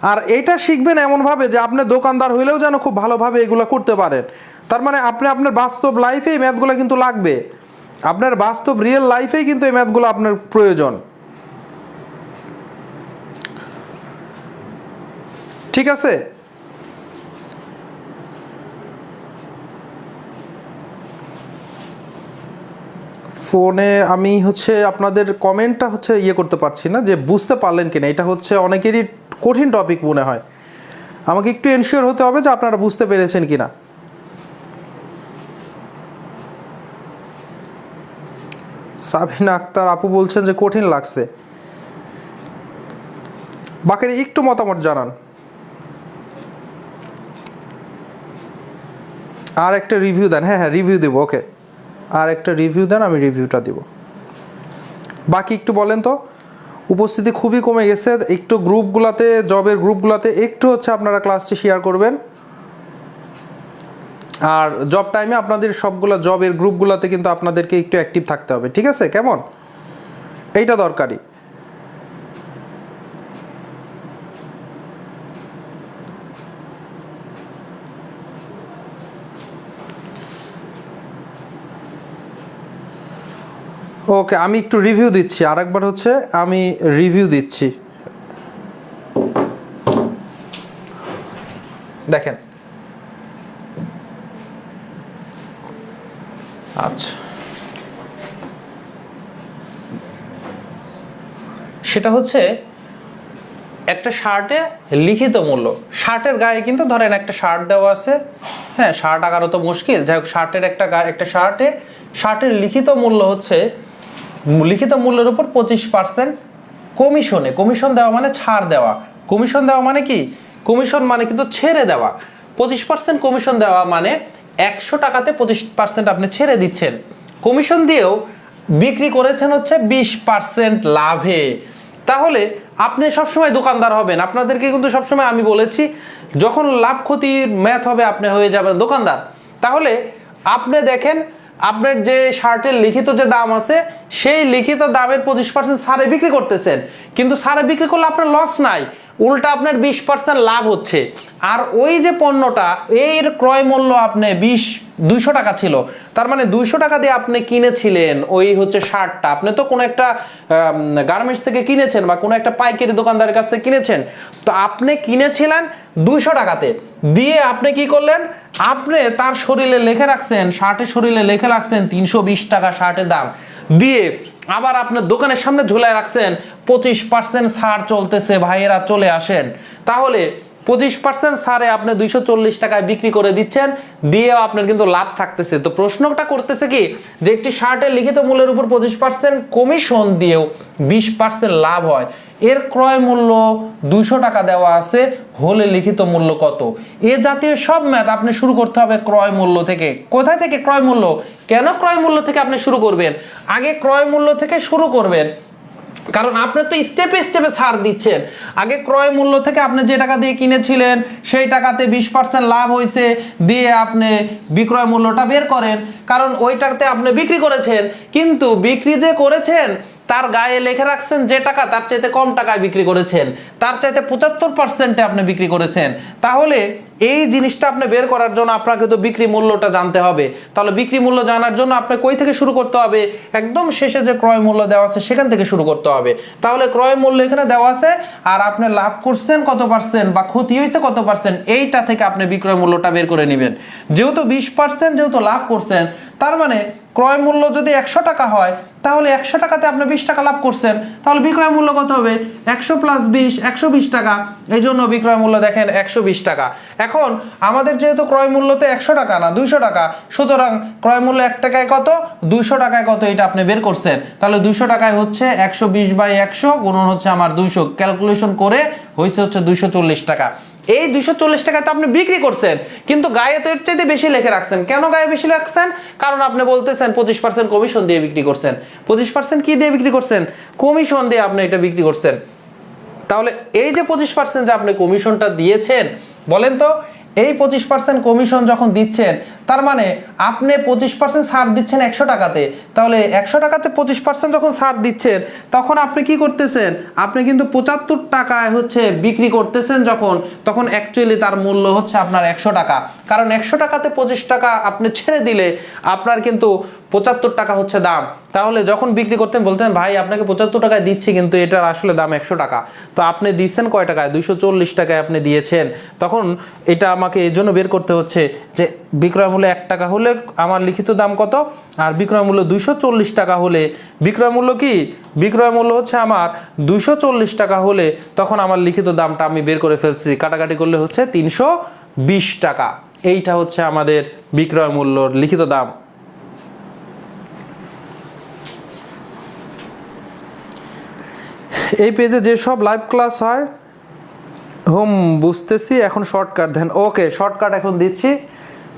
আর এইটা শিখবেন এমনভাবে যে আপনি দোকানদার হইলেও যেন খুব ভালোভাবে এগুলো করতে পারেন। তার মানে আপনি আপনার বাস্তব লাইফে এই ম্যাথগুলো কিন্তু লাগবে, আপনার বাস্তব রিয়েল লাইফেই কিন্তু এই ম্যাথগুলো আপনার প্রয়োজন। ঠিক আছে? ফোনে আমি হচ্ছে আপনাদের কমেন্টটা হচ্ছে ইয়ে করতে পারছি না যে বুঝতে পারলেন কিনা, এটা হচ্ছে অনেকেরই কঠিন টপিক মনে হয়, আমাকে একটু এনশিওর হতে হবে যে আপনারা বুঝতে পেরেছেন কিনা। সাবিনা আক্তার আপু বলছেন যে কঠিন লাগছে, বাকিরা একটু মতামত জানান। আর একটা রিভিউ দেন। হ্যাঁ হ্যাঁ রিভিউ দেবো, ওকে আর একটা রিভিউ দেন, আমি রিভিউটা দিব। বাকি একটু বলেন তো, উপস্থিতি খুবই কমে গেছে, একটু গ্রুপগুলোতে, জবের গ্রুপগুলোতে একটু হচ্ছে আপনারা ক্লাসটি শেয়ার করবেন। আর জব টাইমে আপনাদের সবগুলো জবের গ্রুপগুলোতে কিন্তু আপনাদেরকে একটু অ্যাক্টিভ থাকতে হবে, ঠিক আছে? কেমন? এইটা দরকারি। ওকে আমি একটু রিভিউ দিচ্ছি, আরেকবার হচ্ছে আমি রিভিউ দিচ্ছি। দেখেন, আচ্ছা সেটা হচ্ছে একটা শার্টে লিখিত মূল্য, শার্টের গায়ে কিন্তু ধরেন একটা শার্ট দেওয়া আছে, হ্যাঁ শার্ট আঁকানো তো মুশকিল, যাই হোক শার্টের একটা শার্টের লিখিত মূল্য হচ্ছে, লিখিত মূল্যের উপর 25% কমিশনে, কমিশন দেওয়া মানে ছাড় দেওয়া, কমিশন দেওয়া মানে কি, কমিশন মানে কিন্তু ছেড়ে দেওয়া, 25% কমিশন দেওয়া মানে 100 টাকাতে 25% আপনি ছেড়ে দিচ্ছেন, কমিশন দিয়েও বিক্রি করেছেন হচ্ছে 20% লাভে। তাহলে আপনি সবসময় দোকানদার হবেন, আপনাদেরকে কিন্তু সবসময় আমি বলেছি যখন লাভ ক্ষতির ম্যাথ হবে আপনি হয়ে যাবেন দোকানদার। তাহলে আপনি দেখেন আপনার যে শার্টের লিখিত যে দাম আছে সেই লিখিত দামের 25% ছাড়ে বিক্রি করতেছেন, কিন্তু ছাড়ে বিক্রি করলে আপনার লস নাই, উল্টা আপনার 20% লাভ হচ্ছে। আর ওই যে পণ্যটা এর ক্রয় মূল্য আপনি 200 টাকা ছিল, তার মানে 200 টাকা দিয়ে আপনি কিনেছিলেন ওই হচ্ছে শার্টটা, আপনি তো কোনো একটা গার্মেন্টস থেকে কিনেছেন বা কোনো একটা পাইকারি দোকানদারের কাছ থেকে কিনেছেন, তো আপনি কিনেছিলেন 200 টাকাতে, দিয়ে আপনি কি করলেন, আপনি তার শরীরে লিখে রাখছেন, শার্টের শরীরে লিখে রাখছেন 320 টাকা শার্টের দাম, দিয়ে আবার আপনার দোকানের সামনে ঝুলায় রাখছেন 25% ছাড় চলতেছে ভাইয়েরা চলে আসেন। তাহলে 25% ছাড়ে আপনি 240 টাকায় বিক্রি করে দিচ্ছেন, দিয়েও আপনার কিন্তু লাভ থাকতেছে। তো প্রশ্নটা করতেছে কি যে একটি শার্টের লিখিত মূল্যের উপর 25% কমিশন দিয়েও 20% লাভ হয়, এর ক্রয় মূল্য 200 টাকা দেওয়া আছে, হলে লিখিত মূল্য কত? এ জাতীয় সব ম্যাথ আপনি শুরু করতে হবে ক্রয় মূল্য থেকে। কোথায় থেকে ক্রয় মূল্য? কেন ক্রয় মূল্য থেকে আপনি শুরু করবেন? আগে ক্রয় মূল্য থেকে শুরু করবেন, কারণ আপনি তো স্টেপে স্টেপে ছাড় দিচ্ছেন। আগে ক্রয় মূল্য থেকে আপনি যে টাকা দিয়ে কিনেছিলেন সেই টাকাতে 20% লাভ হয়েছে, দিয়ে আপনি বিক্রয় মূল্যটা বের করেন, কারণ ওই টাকাতে আপনি বিক্রি করেছেন, কিন্তু বিক্রি যে করেছেন তার গায়ে লিখে রাখছেন যে টাকা, তার চাইতে কম টাকায় বিক্রি করেছেন, তার চাইতে 75%-এ আপনি বিক্রি করেছেন। তাহলে এই জিনিসটা আপনি বের করার জন্য আপনাকে তো বিক্রি মূল্যটা জানতে হবে। তাহলে বিক্রি মূল্য জানার জন্য আপনি কই থেকে শুরু করতে হবে? একদম শেষে যে ক্রয় মূল্য দেওয়া আছে সেখান থেকে শুরু করতে হবে। তাহলে ক্রয় মূল্য এখানে দেওয়া আছে, আর আপনি লাভ করছেন কত পার্সেন্ট বা ক্ষতি হয়েছে কত পার্সেন্ট, এইটা থেকে আপনি বিক্রয় মূল্যটা বের করে নেবেন। যেহেতু 20% যেহেতু লাভ করছেন, তার মানে ক্রয় মূল্য যদি 100 টাকা হয়, তাহলে 100 টাকাতে আপনি 20 টাকা লাভ করছেন, তাহলে বিক্রয় মূল্য কত হবে? 100 + 20, 120 টাকা। এই জন্য বিক্রয় মূল্য দেখেন 120 টাকা। এখন আমাদের যেহেতু ক্রয় মূল্য তো 100 টাকা না 200 টাকা, সুতরাং ক্রয় মূল্য 1 টাকায় কত, 200 টাকায় কত, এটা আপনি বের করছেন। তাহলে 200 টাকায় হচ্ছে 120/100 গুণন হচ্ছে আমার 200, ক্যালকুলেশন করে হয়েছে হচ্ছে 240 টাকা। এই 240 টাকা তো আপনি বিক্রি করছেন, কিন্তু গায়ে তো এর চাইতে বেশি লিখে রাখছেন। কেন গায়ে বেশি রাখছেন? কারণ আপনি বলতেছেন 25% কমিশন দিয়ে বিক্রি করছেন। 25% কি দিয়ে বিক্রি করছেন? কমিশন দিয়ে আপনি এটা বিক্রি করছেন। তাহলে এই যে 25% যে আপনি কমিশনটা দিয়েছেন, বলেন তো এই 25% কমিশন যখন দিচ্ছেন, তার মানে আপনি 25% ছাড় দিচ্ছেন 100 টাকাতে, তাহলে 100 টাকাতে 25% যখন ছাড় দিচ্ছেন তখন আপনি কি করতেছেন, আপনি কিন্তু 75 টাকায় হচ্ছে বিক্রি করতেছেন যখন, তখন অ্যাকচুয়ালি তার মূল্য হচ্ছে আপনার 100 টাকা, কারণ 100 টাকাতে 25 টাকা আপনি ছেড়ে দিলে আপনার কিন্তু 75 টাকা হচ্ছে দাম। তাহলে যখন বিক্রি করতেন বলতেন ভাই আপনাকে 75 টাকায় দিচ্ছি কিন্তু এটার আসলে দাম 100 টাকা, তো আপনি দিচ্ছেন কয় টাকায়, 240 টাকায় আপনি দিয়েছেন। তখন এটা আমাকে এই জন্য বের করতে হচ্ছে যে বিক্রয় মূল্য 1 টাকা হলে আমার লিখিত দাম কত, আর বিক্রয় মূল্য 240 টাকা হলে বিক্রয় মূল্য কি, বিক্রয় মূল্য হচ্ছে আমার 240 টাকা হলে তখন আমার লিখিত দামটা আমি বের করে ফেলছি, কাটাকাটি করলে হচ্ছে 320 টাকা। এইটা হচ্ছে আমাদের বিক্রয় মূল্যর লিখিত দাম। এই পেজে যেসব লাইভ ক্লাস হয় হোম বুঝতেছি, এখন শর্টকাট দেন। ওকে, শর্টকাট এখন দিচ্ছি।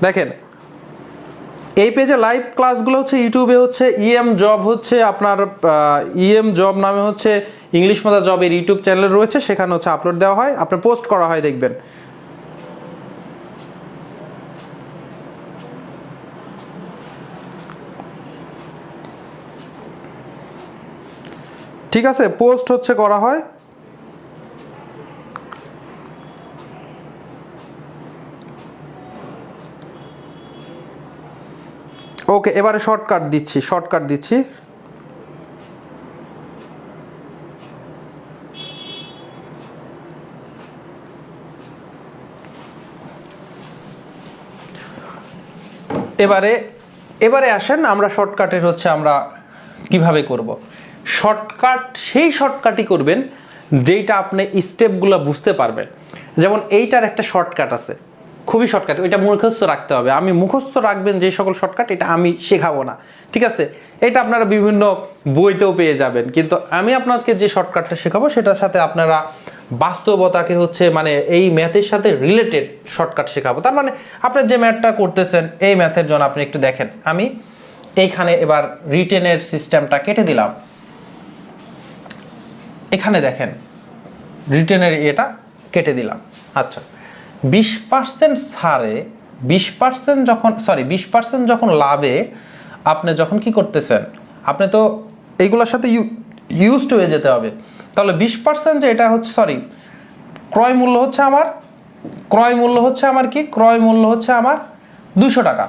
দেখেন এই পেজে লাইভ ক্লাসগুলো হচ্ছে ইউটিউবে হচ্ছে ইএম জব হচ্ছে আপনার ইএম জব নামে হচ্ছে ইংলিশ মাদা জবের ইউটিউব চ্যানেল রয়েছে, সেখানে হচ্ছে আপলোড দেওয়া হয়, আপনার পোস্ট করা হয়, দেখবেন। ঠিক আছে, পোস্ট হচ্ছে করা হয়। ওকে, এবারে শর্টকাট দিচ্ছি, শর্টকাট দিচ্ছি। এবারে আসেন আমরা শর্টকাটের হচ্ছে আমরা কিভাবে করব। শর্টকাট সেই শর্টকাটই করবেন যেইটা আপনি স্টেপগুলো বুঝতে পারবেন। যেমন এইটার একটা শর্টকাট আছে, খুবই শর্টকাট, ওইটা মুখস্থ রাখতে হবে। আমি মুখস্থ রাখবেন যে সকল শর্টকাট, এটা আমি শেখাবো না, ঠিক আছে? এটা আপনারা বিভিন্ন বইতেও পেয়ে যাবেন, কিন্তু আমি আপনাকে যে শর্টকাটটা শেখাবো সেটার সাথে আপনারা বাস্তবতাকে হচ্ছে মানে এই ম্যাথের সাথে রিলেটেড শর্টকাট শেখাবো। তার মানে আপনি যে ম্যাথটা করতেছেন এই ম্যাথের জন্য আপনি একটু দেখেন, আমি এইখানে এবার রিটেনের সিস্টেমটা কেটে দিলাম। এখানে দেখেন রিটেনের এটা কেটে দিলাম। আচ্ছা, 20% ছাড়ে 20% যখন 20% যখন লাভে আপনি যখন কি করতেছেন, আপনি তো এইগুলোর সাথে ইউজড হয়ে যেতে হবে। তাহলে 20% যে এটা হচ্ছে ক্রয় মূল্য হচ্ছে আমার কি, ক্রয় মূল্য হচ্ছে আমার 200 টাকা।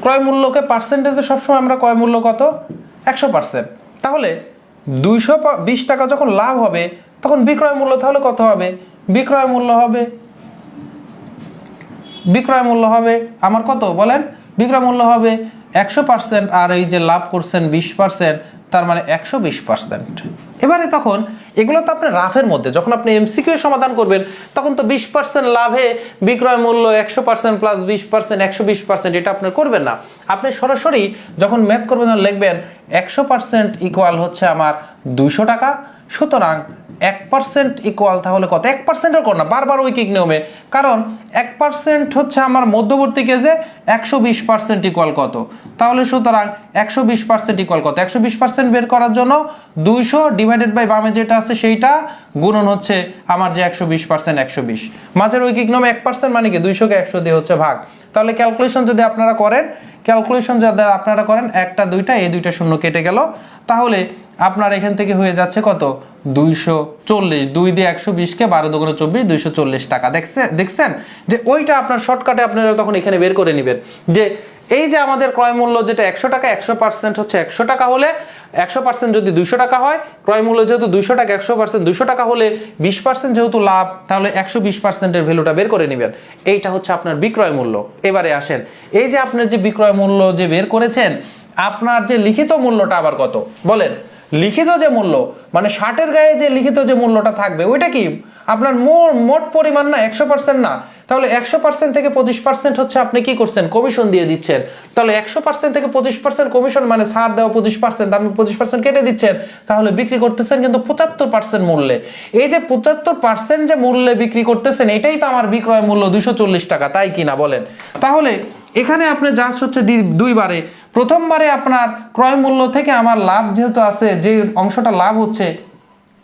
ক্রয় মূল্যকে পার্সেন্টেজে সবসময় আমরা ক্রয় মূল্য কত, 100%। তাহলে 220 টাকা যখন লাভ হবে তখন বিক্রয় মূল্য তাহলে কত হবে, বিক্রয় মূল্য হবে আমার কত বলেন, বিক্রয় মূল্য হবে 100%, আর এই যে লাভ করছেন 20%, তার মানে 120%। এবারে তখন এগুলো তো আপনার রাফের মধ্যে, যখন আপনি এমসিকিউ সমাধান করবেন তখন তো 20% লাভে বিক্রয় মূল্য 100% প্লাস 20% 120%, এটা আপনার করবেন না। আপনি সরাসরি যখন ম্যাথ করবেন লিখবেন 100% ইকুয়াল হচ্ছে আমার 200 টাকা, সুতরাং 1% ইকুয়াল তাহলে কত, 1%-এর কর না, বারবার ঐকিক নিয়মে, কারণ 1% হচ্ছে আমার মধ্যবর্তী কেজে 120% ইকুয়াল কত, তাহলে সুতরাং 120% ইকুয়াল কত, 120% বের করার জন্য 200 ডিভাইডেড বাই বামে যেটা আছে সেইটা গুণন হচ্ছে আমার যে 120%, 120 মাঝের ঐকিক নিয়মে 1% মানে কি 200-কে 100 দিয়ে হচ্ছে ভাগ। তাহলে ক্যালকুলেশন যদি আপনারা করেন, একটা দুইটা এই দুইটা শূন্য কেটে গেল, তাহলে আপনার এখান থেকে হয়ে যাচ্ছে কত, 240, 2 দিয়ে 120-কে 12 দুগুণে 24, 240 টাকা। দেখছেন যে ওইটা আপনার শর্টকাটে আপনারা তখন এখানে বের করে নেবেন যে এই যে আমাদের ক্রয় মূল্য যেটা 100 টাকা, 100% হচ্ছে 100 টাকা হলে 100% যদি 200 টাকা হয়, ক্রয় মূল্য যেহেতু 200 টাকা, 100% 200 টাকা হলে 20% যেহেতু লাভ, তাহলে 120%-এর ভ্যালুটা বের করে নেবেন। এইটা হচ্ছে আপনার বিক্রয় মূল্য। এবারে আসেন, এই যে আপনার যে বিক্রয় মূল্য যে বের করেছেন, আপনার যে লিখিত মূল্যটা আবার কত বলেন, লিখিত যে মূল্য মানে 60-এর গায়ে যে লিখিত যে মূল্যটা থাকবে ওইটা কি আপনার মোট পরিমাণ না, 100% না। তাহলে 100% থেকে 25% হচ্ছে আপনি কি করছেন, কমিশন দিয়ে দিচ্ছেন। তাহলে 100% থেকে 25% কমিশন মানে ছাড় দেওয়া 25%, তার 25% কেটে দিচ্ছেন, তাহলে বিক্রি করতেছেন কিন্তু 75% মূল্যে। এই যে 75% যে মূল্যে বিক্রি করতেছেন, এটাই তো আমার বিক্রয় মূল্য 240 টাকা, তাই কিনা বলেন? তাহলে এখানে আপনি জাস্ট হচ্ছে দুইবারে, প্রথমবারে আপনার ক্রয় মূল্য থেকে আমার লাভ যেহেতু আছে, যে অংশটা লাভ হচ্ছে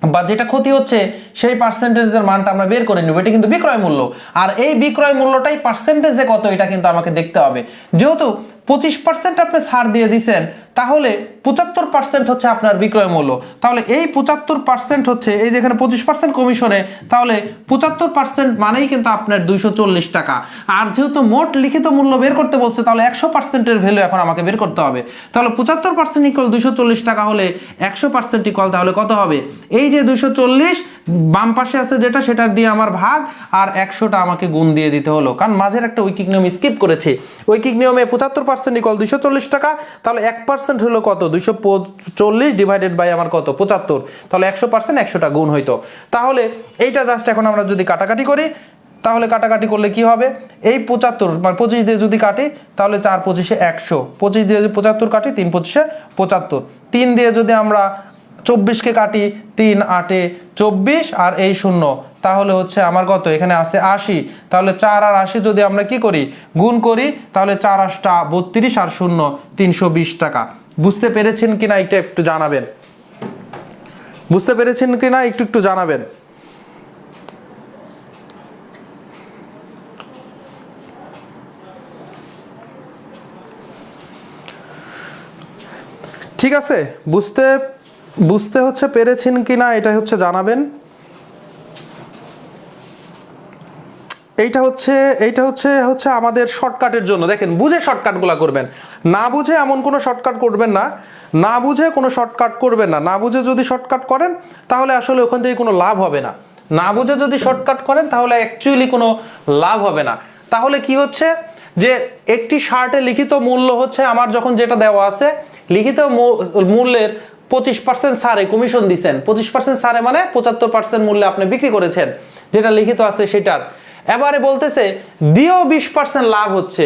বা যেটা ক্ষতি হচ্ছে সেই পার্সেন্টেজের মানটা আমরা বের করে নেব, এটা কিন্তু বিক্রয় মূল্য। আর এই বিক্রয় মূল্যটাই পার্সেন্টেজে কত এটা কিন্তু আমাকে দেখতে হবে। যেহেতু 25% আপনি ছাড় দিয়ে দিচ্ছেন, তাহলে 75% হচ্ছে আপনার বিক্রয় মূল্য। তাহলে এই 75% হচ্ছে এই যেখানে 25% কমিশনে, তাহলে 75% মানেই কিন্তু আপনার 240 টাকা। আর যেহেতু মোট লিখিত মূল্য বের করতে বলছে, তাহলে 100%-এর ভ্যালু এখন আমাকে বের করতে হবে। তাহলে 75% ইকুয়াল 240 টাকা হলে 100% ইকুয়াল তাহলে কত হবে? এই যে 240 বাম পাশে আছে যেটা, সেটা দিয়ে আমার ভাগ, আর 100টা আমাকে গুণ দিয়ে দিতে হলো, কারণ মাঝের একটা ঐকিক নিয়ম স্কিপ করেছে। ঐকিক নিয়মে 75% ইকুয়াল 240 টাকা, তাহলে 1% হলো কত? 240 ডিভাইডেড বাই আমার কত? 75। তাহলে 100% 100টা গুণ হইতো। তাহলে এইটা জাস্ট এখন আমরা যদি কাটাকাটি করি, তাহলে কাটাকাটি করলে কি হবে? এই 75 মানে 25 দিয়ে যদি কাটি, তাহলে 4 25 100, 25 দিয়ে যদি 75 কাটি, 3 25 75, 3 দিয়ে যদি আমরা 24-কে কাটি, 3 8 24, আর এই 0, তাহলে হচ্ছে আমার কত? এখানে আছে 80। তাহলে 4 আর 80 যদি আমরা কি করি? গুণ করি, তাহলে 4 8টা 32 আর 0 320 টাকা। বুঝতে পেরেছেন কিনা এটা একটু জানাবেন, বুঝতে পেরেছেন কিনা একটু জানাবেন। ঠিক আছে, বুঝতে হচ্ছে পেরেছেন কিনা এটা হচ্ছে জানাবেন। এইটা হচ্ছে আমাদের শর্টকাটের জন্য। দেখেন, বুঝে শর্টকাটগুলো করবেন, না বুঝে এমন কোনো শর্টকাট করবেন না, না বুঝে কোনো শর্টকাট করবেন না। না বুঝে যদি শর্টকাট করেন, তাহলে আসলে ওখান থেকে কোনো লাভ হবে না। না বুঝে যদি শর্টকাট করেন, তাহলে অ্যাকচুয়ালি কোনো লাভ হবে না। তাহলে কি হচ্ছে যে একটি শার্টের লিখিত মূল্য হচ্ছে আমার, যখন যেটা দেওয়া আছে লিখিত মূল্যের 25% ছাড়ে কমিশন দিচ্ছেন। 25% ছাড়ে মানে 75% মূল্যে আপনি বিক্রি করেছেন, যেটা লিখিত আছে সেটার। এবারে বলতেছে দিয়েও 20% লাভ হচ্ছে।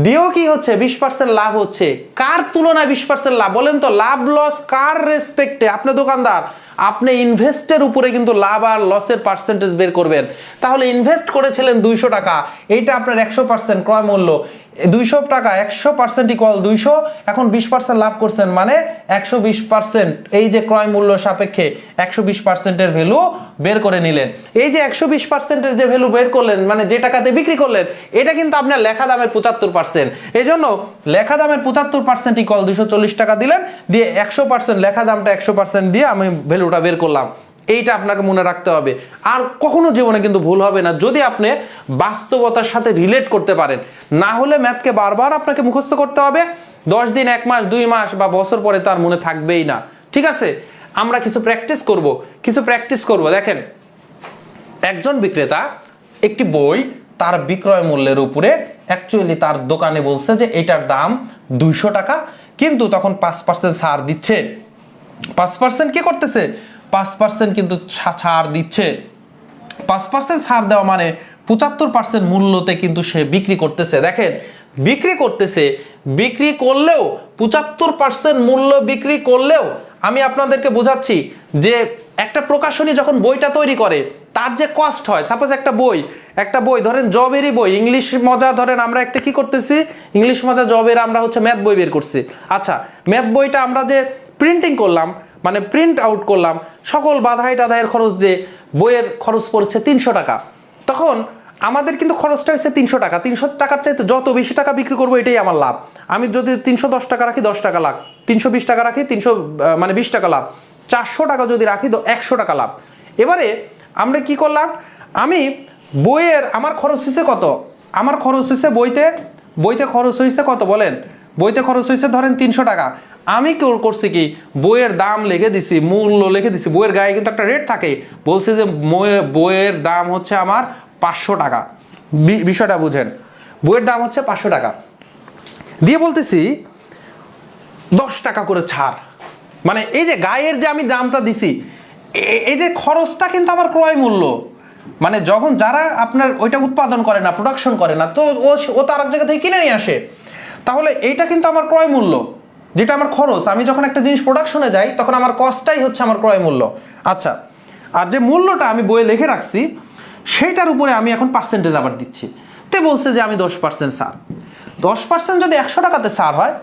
দিয়েও কি হচ্ছে? 20% লাভ হচ্ছে। কার তুলনায় 20% লাভ বলেন তো? লাভ লস কার রেসপেক্টে? আপনি দোকানদার, আপনি ইনভেস্টের উপরে কিন্তু লাভ আর লসের পার্সেন্টেজ বের করবেন। তাহলে ইনভেস্ট করেছিলেন 200 টাকা, এইটা আপনার 100% ক্রয় মূল্য। 200 টাকা 100% ইকুয়াল 200, এখন 20% লাভ করছেন মানে 120%। এই যে ক্রয় মূল্য সাপেক্ষে 120%-এর ভ্যালু বের করে নিলেন। এই যে 120%-এর যে ভ্যালু বের করলেন, মানে যে টাকাতে বিক্রি করলেন, এটা কিন্তু আপনার লেখা দামের 75%। এই জন্য লেখা দামের 75% ইকুয়াল 240 টাকা দিলেন, দিয়ে 100% লেখা দামটা 100% দিয়ে আমি ভ্যালুটা বের করলাম। এইটা আপনাকে মনে রাখতে হবে। আর কখনো জীবনে কিন্তু ভুল হবে না যদি আপনি বাস্তবতার সাথে রিলেট করতে পারেন। না হলে ম্যাথকে বারবার আপনাকে মুখস্থ করতে হবে, 10 দিন 1 মাস 2 মাস বা বছর পরে তার মনে থাকবেই না। ঠিক আছে, আমরা কিছু প্র্যাকটিস করব। দেখেন, একজন বিক্রেতা একটি বই তার বিক্রয় মূল্যের উপরে অ্যাকচুয়ালি তার দোকানে বলছে যে এটার দাম 200 টাকা, কিন্তু তখন 5% ছাড় দিচ্ছে। 5% কি করতেছে? 5% কিন্তু ছাড় দিচ্ছে। 5% ছাড় দেওয়া মানে 75% মূল্যতে কিন্তু সে বিক্রি করতেছে। দেখেন, বিক্রি করলেও 75% মূল্য বিক্রি করলেও, আমি আপনাদেরকে বোঝাচ্ছি যে একটা প্রকাশনী যখন বইটা তৈরি করে, তার যে কস্ট হয়, সাপোজ একটা বই ধরেন জবেরই বই, ইংলিশ মজা, ধরেন আমরা একটা কি করতেছি, ইংলিশ মজা জবের আমরা হচ্ছে ম্যাথ বই বের করছি। আচ্ছা, ম্যাথ বইটা আমরা যে প্রিন্টিং করলাম, মানে প্রিন্ট আউট করলাম, সকল বাধাই টাধাইয়ের খরচ দিয়ে বইয়ের খরচ পড়ছে 300 টাকা। তখন আমাদের কিন্তু খরচটা হচ্ছে 300 টাকা। 300 টাকার চাইতে যত বেশি টাকা বিক্রি করবো এটাই আমার লাভ। আমি যদি 310 টাকা রাখি 10 টাকা লাভ, 320 টাকা রাখি 20 টাকা লাভ, 400 টাকা যদি রাখি তো 100 টাকা লাভ। এবারে আমরা কি করলাম, আমি বইয়ের আমার খরচ হয়েছে কত? আমার খরচ হয়েছে বইতে খরচ হয়েছে কত বলেন? বইতে খরচ হয়েছে ধরেন 300 টাকা। আমি করছি কি, বইয়ের দাম লিখে দিছি, মূল্য লিখে দিছি, বইয়ের গায়ে কিন্তু একটা রেট থাকে, বলছে যে বইয়ের দাম হচ্ছে আমার 500 টাকা। বিষয়টা বুঝেন, বইয়ের দাম হচ্ছে 500 টাকা, দিয়ে বলতেছি 10 টাকা করে ছাড়। মানে এই যে গায়ের যে আমি দামটা দিছি, এই যে খরচটা কিন্তু আমার ক্রয় মূল্য। মানে যখন যারা আপনার ওইটা উৎপাদন করে না, প্রোডাকশন করে না, তো ও তো আরেক জায়গা থেকে কিনে নিয়ে আসে, তাহলে এইটা কিন্তু আমার ক্রয় মূল্য, যেটা আমার খরচ। আমি যখন একটা জিনিস প্রোডাকশনে যাই, তখন আমার কস্টটাই হচ্ছে আমার ক্রয় মূল্য। আচ্ছা, আর যে মূল্যটা আমি বইয়ে লিখে রাখছি, সেইটার উপরে আমি এখন পার্সেন্টেজ আবার দিচ্ছি। তে বলছে যে আমি 10% ছাড়। 10% যদি 100 টাকাতে ছাড় হয়,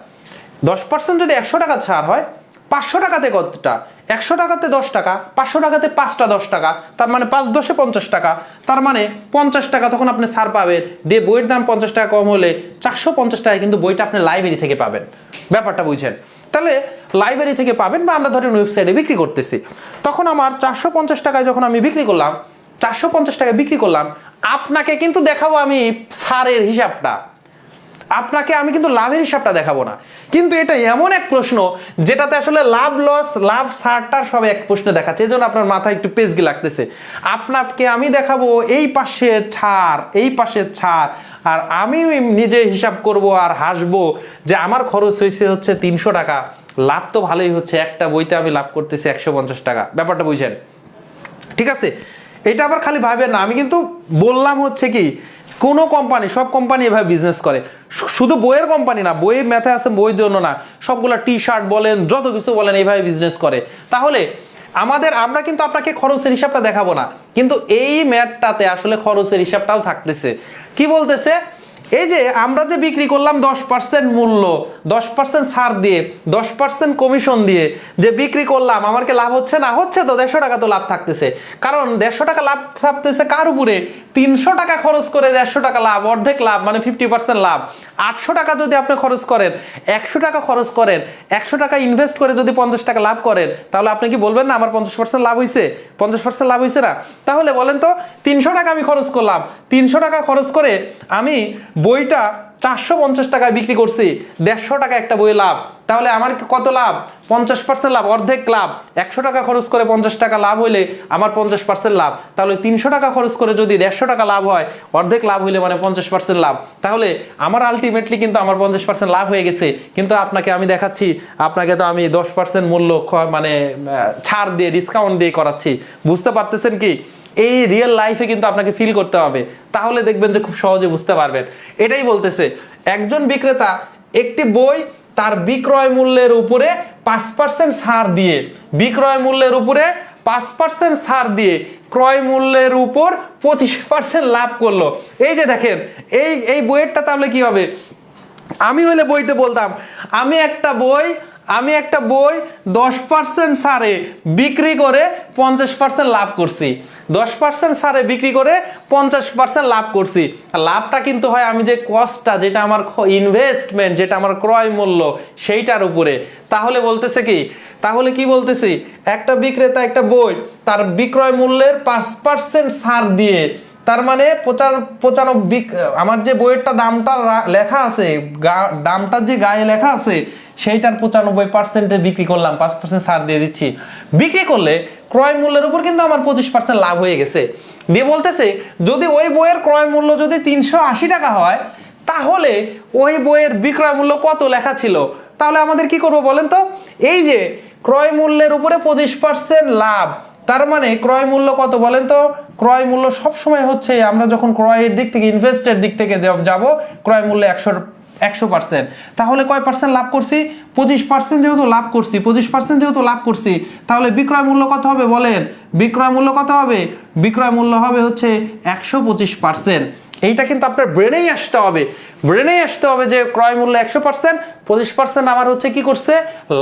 10% যদি 100 টাকা ছাড় হয়, 500 টাকাতে কতটা, 100 টাকাতে 10 টাকা, 500 টাকাতে 5টা 10 টাকা, তার মানে 5 10 50 টাকা, তার মানে 50 টাকা তখন আপনি ছাড় পাবেন। দিয়ে বইয়ের দাম 50 টাকা কম হলে 450 টাকায় কিন্তু বইটা আপনি লাইব্রেরি থেকে পাবেন। ব্যাপারটা বুঝছেন? তাহলে লাইব্রেরি থেকে পাবেন বা আমরা ধরেন ওয়েবসাইটে বিক্রি করতেছি, তখন আমার 450 টাকায় যখন আমি বিক্রি করলাম, 450 টাকায় বিক্রি করলাম, আপনাকে কিন্তু দেখাবো আমি ছাড়ের হিসাবটা, আপনাকে আমি কিন্তু লাভের হিসাবটা দেখাবো না। কিন্তু এটা এমন এক প্রশ্ন যেটাতে আসলে লাভ লস লাভ ছাড়টার সব এক প্রশ্নে দেখাচ্ছে, এই জন্য আপনার মাথায় একটু পেজগি লাগতেছে। আপনাকে আমি দেখাবো এই পাশের ছাড়, এই পাশের ছাড়, আর আমি নিজে হিসাব করব আর হাসবো যে আমার খরচ হয়েছে হচ্ছে 300 টাকা, লাভ তো ভালোই হচ্ছে, একটা বইতে আমি লাভ করতেছি 150 টাকা। ব্যাপারটা বুঝছেন? ঠিক আছে, এটা আবার খালি ভাবেন না, আমি কিন্তু বললাম হচ্ছে কি কোনো কোম্পানি, সব কোম্পানি এভাবে বিজনেস করে, শুধু বইয়ের কোম্পানি না, বইয়ের ম্যাথে আছে বইয়ের জন্য না, সবগুলো টি শার্ট বলেন যত কিছু বলেন এইভাবে বিজনেস করে। তাহলে আমরা কিন্তু আপনাকে খরচের হিসাবটা দেখাবো না, কিন্তু এই ম্যাথটাতে আসলে খরচের হিসাবটাও থাকতেছে। কি বলতেছে, এই যে আমরা যে বিক্রি করলাম 10% মূল্য, 10% ছাড় দিয়ে, 10% কমিশন দিয়ে যে বিক্রি করলাম, আমার কি লাভ হচ্ছে না? হচ্ছে তো, 150 টাকা তো লাভ থাকতেছে। কারণ 150 টাকা লাভ থাকতেছে কার উপরে? 300 টাকা খরচ করে 150 টাকা লাভ, অর্ধেক লাভ, মানে 50% লাভ। 800 টাকা যদি আপনি খরচ করেন, 100 টাকা খরচ করেন, 100 টাকা ইনভেস্ট করে যদি 50 টাকা লাভ করেন, তাহলে আপনি কি বলবেন না আমার 50% লাভ হয়েছে? 50% লাভ হয়েছে না? তাহলে বলেন তো, 300 টাকা আমি খরচ করলাম, 300 টাকা খরচ করে আমি বইটা 450 টাকায় বিক্রি করছি, 150 টাকা একটা বই লাভ, তাহলে আমার কত লাভ? 50% লাভ, অর্ধেক লাভ। 100 টাকা খরচ করে 50 টাকা লাভ হইলে আমার 50% লাভ, তাহলে 300 টাকা খরচ করে যদি 150 টাকা লাভ হয়, অর্ধেক লাভ হইলে মানে 50% লাভ। তাহলে আমার আলটিমেটলি কিন্তু আমার 50% লাভ হয়ে গেছে। কিন্তু আপনাকে আমি দেখাচ্ছি, আপনাকে তো আমি 10% মূল্য মানে ছাড় দিয়ে, ডিসকাউন্ট দিয়ে করাচ্ছি। বুঝতে পারতেছেন কি? এই রিয়েল লাইফে কিন্তু আপনাকে ফিল করতে হবে, তাহলে দেখবেন যে খুব সহজে বুঝতে পারবেন। এটাই বলতেছে, একজন বিক্রেতা একটি বই তার বিক্রয় মূল্যের উপরে 5% ছাড় দিয়ে, বিক্রয় মূল্যের উপরে 5% ছাড় দিয়ে ক্রয় মূল্যের উপর 25% লাভ করলো। এই যে দেখেন, এই বইয়েরটা তাহলে কি হবে? আমি হইলে বইতে বলতাম, আমি একটা বই 10% ছাড়ে বিক্রি করে 50% লাভ করছি, 10% ছাড়ে বিক্রি করে 50% লাভ করছি। লাভটা কিন্তু হয় আমি যে কস্টটা, যেটা আমার ইনভেস্টমেন্ট, যেটা আমার ক্রয় মূল্য, সেইটার উপরে। তাহলে বলতেছে কি, তাহলে কি বলতেছি, একটা বিক্রেতা একটা বই তার বিক্রয় মূল্যের 5% ছাড় দিয়ে, তার মানে 95, আমার যে বইয়েরটা দামটা লেখা আছে, দামটা যে গায়ে লেখা আছে সেইটার 95% বিক্রি করলাম, 5% ছাড় দিয়ে দিচ্ছি। বিক্রি করলে ক্রয় মূল্যের উপর কিন্তু আমার 25% লাভ হয়ে গেছে। দিয়ে বলতেছে, যদি ওই বইয়ের ক্রয় মূল্য যদি 380 টাকা হয়, তাহলে ওই বইয়ের বিক্রয় মূল্য কত লেখা ছিল? তাহলে আমাদের কি করব বলেন তো? এই যে ক্রয় মূল্যের উপরে 25% লাভ, তার মানে ক্রয় মূল্য কত বলেন তো? ক্রয় মূল্য সবসময় হচ্ছে, আমরা যখন ক্রয়ের দিক থেকে, ইনভেস্টের দিক থেকে যাব, ক্রয় মূল্য 100%। তাহলে কয় পার্সেন্ট লাভ করছি? 25% যেহেতু লাভ করছি, 25% যেহেতু লাভ করছি, তাহলে বিক্রয় মূল্য কত হবে বলেন? বিক্রয় মূল্য কত হবে? বিক্রয় মূল্য হবে হচ্ছে 125%। এইটা কিন্তু আপনার ব্রেনেই আসতে হবে, ব্রেনেই আসতে হবে যে ক্রয় মূল্য 100%, 25% আমার হচ্ছে কি করছে?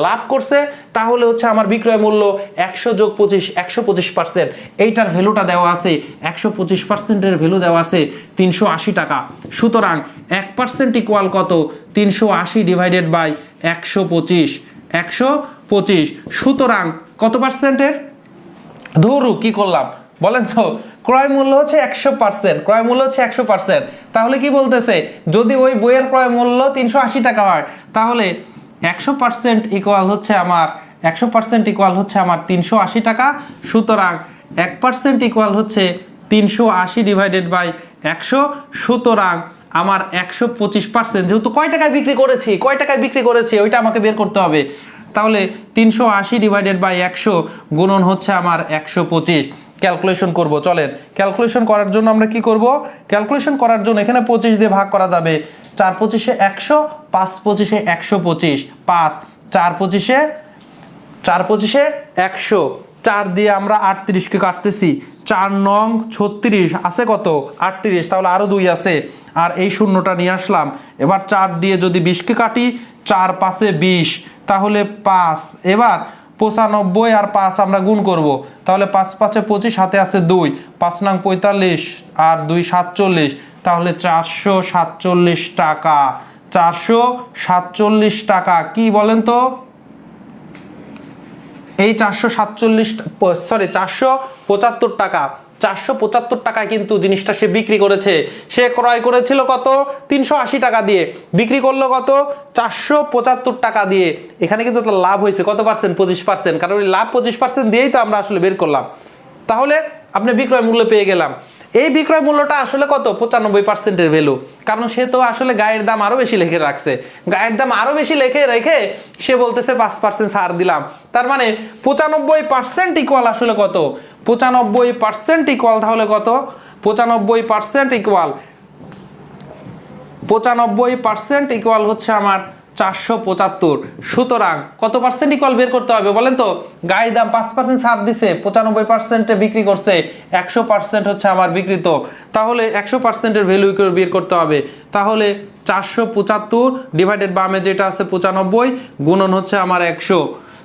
লাভ করছে। তাহলে হচ্ছে আমার বিক্রয় মূল্য 100 যোগ 25, 125%। এইটার ভ্যালুটা দেওয়া আছে, 125%-এর ভ্যালু দেওয়া আছে 380 টাকা। সুতরাং 1% ইকুয়াল কত? 380 ডিভাইডেড বাই 125, 125। সুতরাং কত পার্সেন্টের? ধরু কি করলাম বলেন তো? ক্রয় মূল্য হচ্ছে 100%, ক্রয় মূল্য হচ্ছে 100%। তাহলে কি বলতেছে, যদি ওই বইয়ের ক্রয় মূল্য 380 টাকা হয়, তাহলে 100% ইকুয়াল হচ্ছে আমার 100% ইকুয়াল হচ্ছে আমার 380 টাকা। সুতরাং 1% ইকুয়াল হচ্ছে 380 ডিভাইডেড বাই 100। সুতরাং আমার 125%, যেহেতু কয় টাকায় বিক্রি করেছি ওইটা আমাকে বের করতে হবে। তাহলে 380 ডিভাইডেড বাই 100 গুণন হচ্ছে আমার 125। ক্যালকুলেশন করব, চলেন ক্যালকুলেশন করার জন্য আমরা কি করব? ক্যালকুলেশন করার জন্য এখানে 25 দিয়ে ভাগ করা যাবে। 4 25-এ 100, 5 25-এ 125, 5 4 25-এ 100, 4 দিয়ে আমরা 38-কে কাটতেছি, 4 নং 36 আছে কত? 38, তাহলে আরো 2 আছে, আর এই শূন্যটা নিয়ে আসলাম। এবার 4 দিয়ে যদি 20-কে কাটি, 4 5-এ 20, তাহলে 5, এবার 95 আর 5 আমরা গুণ করব, তাহলে 5 5 25, হাতে আছে 2, 5 নং 45 আর 2 47, তাহলে 447 টাকা। 447 টাকা কি বলেন তো? এই 475 টাকা, 475 টাকায় কিন্তু জিনিসটা সে বিক্রি করেছে। সে ক্রয় করেছিল কত? 380 টাকা দিয়ে, বিক্রি করলো কত? 475 টাকা দিয়ে। এখানে কিন্তু লাভ হয়েছে কত পার্সেন্ট? 25%, কারণ ওই লাভ 25% দিয়েই তো আমরা আসলে বের করলাম। তাহলে আপনি বিক্রয় মূল্য পেয়ে গেলাম। এই বিক্রয় মূল্যটা আসলে কত? 95% ভ্যালু, কারণ সে তো আসলে গায়ের দাম আরো বেশি লিখে রাখছে। গায়ের দাম আরো বেশি লিখে রেখে সে বলতেছে 5% ছাড় দিলাম। তার মানে 95% ইকুয়াল আসলে কত? 95% ইকুয়াল তাহলে কত? 95% ইকুয়াল 95% ইকুয়াল হচ্ছে আমার 475। সুতরাং কত পার্সেন্ট ইকুয়াল বের করতে হবে বলেন তো? গায়ের দাম 5% ছাড় দিছে, 95% বিক্রি করছে, 100% হচ্ছে আমার বিক্রিত। তাহলে 100%-এর ভ্যালু বের করতে হবে। তাহলে 475 ডিভাইডেড বামে যেটা আছে 95 গুণন হচ্ছে আমার 100।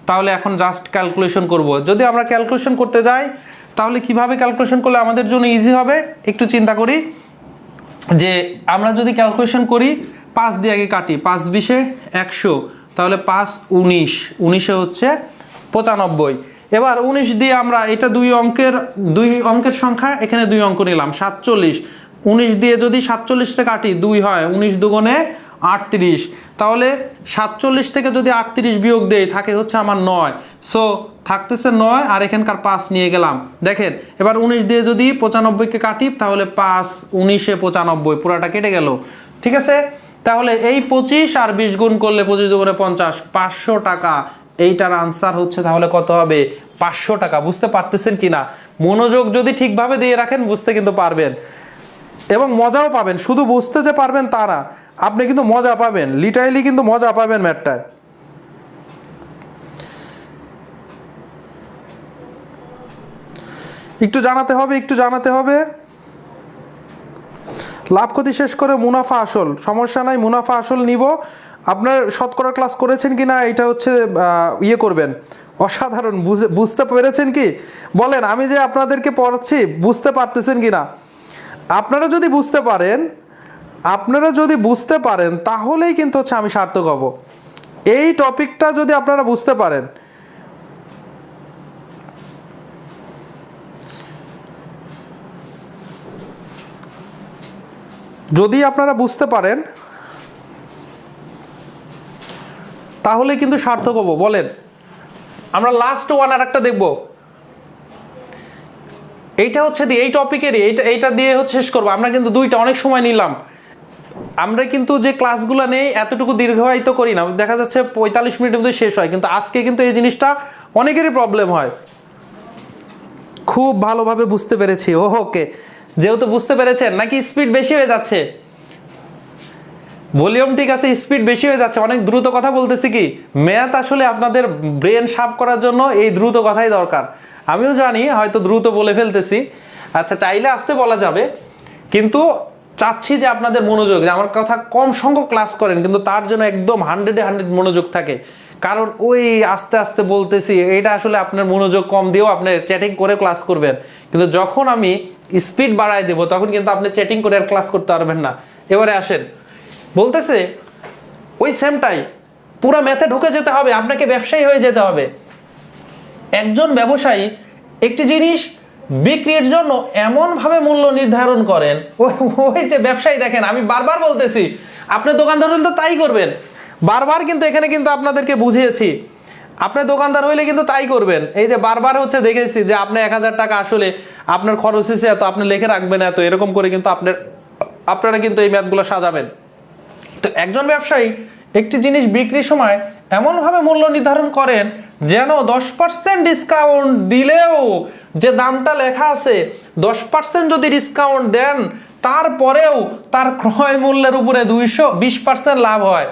তাহলে এখন জাস্ট ক্যালকুলেশন করব। যদি আমরা ক্যালকুলেশন করতে যাই তাহলে কিভাবে ক্যালকুলেশন করলে আমাদের জন্য ইজি হবে একটু চিন্তা করি। যে আমরা যদি ক্যালকুলেশন করি, 5 দিয়ে আগে কাটি, 5 20 100, তাহলে 5 19, 19 হচ্ছে 95। এবার 19 দিয়ে আমরা এটা দুই অঙ্কের সংখ্যা, এখানে 2 অঙ্ক নিলাম 47। 19 দিয়ে যদি 47টা কাটি 2 হয়, 19 দুগুণে 38। তাহলে 47 থেকে যদি 38 বিয়োগ দেই থাকে হচ্ছে আমার 9। সো থাকতেছে 9 আর এখানকার 5 নিয়ে গেলাম। দেখেন এবার 19 দিয়ে যদি 95কে কাটি তাহলে 5 19 95, পুরাটা কেটে গেল। ঠিক আছে, তাহলে এই 25 আর 20 গুণ করলে 25 দুগুণে 50, 500 টাকা। এইটার আনসার হচ্ছে তাহলে কত হবে? 500 টাকা। বুঝতে পারতেছেন কিনা? মনোযোগ যদি ঠিকভাবে দিয়ে রাখেন বুঝতে কিন্তু পারবেন এবং মজাও পাবেন। শুধু বুঝতে যে পারবেন তা না, আপনি কিন্তু মজা পাবেন, লিটারালি কিন্তু মজা পাবেন ম্যাথটায়। একটু জানাতে হবে। লাভ ক্ষতি শেষ করে মুনাফা আসল, সমস্যা নাই, মুনাফা আসল নিব। আপনার শতকরা ক্লাস করেছেন কিনা এটা হচ্ছে ইয়ে করবেন। অসাধারণ, বুঝতে পেরেছেন কি বলেন? আমি যে আপনাদেরকে পড়াচ্ছি বুঝতে পারতেছেন কিনা? আপনারা যদি বুঝতে পারেন তাহলেই কিন্তু হচ্ছে আমি সার্থক হব। এই টপিকটা যদি আপনারা বুঝতে পারেন, তাহলে কিন্তু সার্থক হব। বলেন, আমরা লাস্ট ওয়ান আর একটা দেখবো। এইটা হচ্ছে এই টপিকেরই এইটা দিয়ে হচ্ছে শেষ করবো। আমরা কিন্তু দুইটা অনেক সময় নিলাম। আমরা কিন্তু যে ক্লাসগুলো নেই এতটুকু দীর্ঘায়িত করি না, দেখা যাচ্ছে 45 মিনিটের মধ্যে শেষ হয়, কিন্তু আজকে কিন্তু এই জিনিসটা অনেকেরই প্রবলেম হয়। খুব ভালোভাবে বুঝতে পেরেছি। ওকে, যেহেতু বুঝতে পেরেছেন, নাকি স্পিড বেশি হয়ে যাচ্ছে? ভলিউম ঠিক আছে, স্পিড বেশি হয়ে যাচ্ছে, অনেক দ্রুত কথা বলতেছি কি? ম্যাথ আসলে আপনাদের ব্রেন শার্প করার জন্য এই দ্রুত কথাই দরকার। আমিও জানি হয়তো দ্রুত বলে ফেলতেছি। আচ্ছা, চাইলে আসতে বলা যাবে, কিন্তু চাচ্ছি যে আপনাদের মনোযোগ, যে আমার কথা কম সংখ্যক ক্লাস করেন কিন্তু তার জন্য একদম 100-এ 100 মনোযোগ থাকে। কারণ ওই আস্তে আস্তে বলতেছি এটা আসলে আপনার মনোযোগ কম দিয়েও আপনি চ্যাটিং করে ক্লাস করবেন, কিন্তু যখন আমি স্পিড বাড়ায় দেবো তখন কিন্তু আপনি চ্যাটিং করে আর ক্লাস করতে পারবেন না। এবারে আসেন, বলতেছে ওই সেমটাই পুরো ম্যাথে ঢুকে যেতে হবে, আপনাকে ব্যবসায়ী হয়ে যেতে হবে। একজন ব্যবসায়ী একটি জিনিস বিক্রির জন্য এমনভাবে মূল্য নির্ধারণ করেন, ওই যে ব্যবসায়ী দেখেন, আমি বারবার বলতেছি আপনি দোকানদার হলে তো তাই করবেন। বারবার কিন্তু এখানে কিন্তু আপনাদেরকে বুঝিয়েছি, আপনি দোকানদার হইলে কিন্তু তাই করবেন। এই যে বারবার হচ্ছে দেখেছি যে আপনি 1000 টাকা আসলে আপনার খরচ হয়েছে এত, আপনি লিখে রাখবেন এত, এরকম করে কিন্তু আপনারা কিন্তু এই ম্যাথগুলো সাজাবেন। তো একজন ব্যবসায়ী একটি জিনিস বিক্রির সময় এমনভাবে মূল্য নির্ধারণ করেন যেন 10% ডিসকাউন্ট দিলেও যে দামটা লেখা আছে 10% যদি ডিসকাউন্ট দেন তারপরেও তার ক্রয় মূল্যের উপরে 220% লাভ হয়,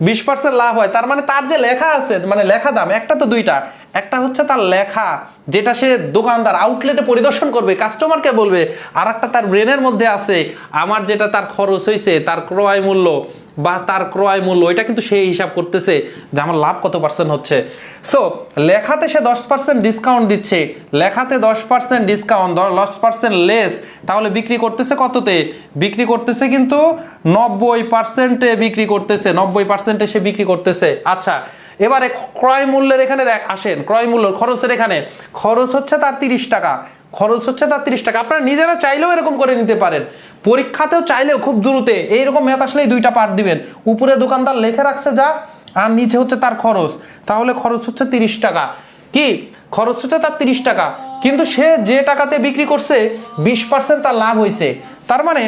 20% লাভ হয়। তার মানে তার যে লেখা আছে, মানে লেখা দাম একটা তো দুইটা, একটা হচ্ছে তার লেখা যেটা সে দোকানদার আউটলেটে পরিদর্শন করবে, কাস্টমারকে বলবে, আর একটা তার ব্রেনের মধ্যে আছে আমার যেটা তার খরচ হয়েছে, তার ক্রয় মূল্য, বা তার ক্রয় মূল্য, এটা কিন্তু সেই হিসাব করতেছে যে আমার লাভ কত পার্সেন্ট হচ্ছে। সো লেখাতে সে 10% ডিসকাউন্ট দিচ্ছে, লেখাতে 10% ডিসকাউন্ট, 10% লেস, তাহলে বিক্রি করতেছে কততে? বিক্রি করতেছে কিন্তু 90%-এ বিক্রি করতেছে, 90%-এ সে বিক্রি করতেছে। আচ্ছা, এবারে ক্রয় মূল্যের এখানে আসেন, ক্রয় মূল্য খরচের এখানে খরচ হচ্ছে তার 30 টাকা, খরচ হচ্ছে তার 30 টাকা। আপনারা নিজেরা চাইলেও এরকম করে নিতে পারেন, পরীক্ষাতেও চাইলেও খুব দ্রুত এইরকম ম্যাথ আসলেই দুইটা পার্ট দিবেন, উপরে দোকানদার লেখে রাখছে যা, আর নিচে হচ্ছে তার খরচ, তাহলে খরচ হচ্ছে 30 টাকা। কি খরচ হচ্ছে তার 30 টাকা, কিন্তু সে যে টাকাতে বিক্রি করছে 20% তার লাভ হয়েছে। তার মানে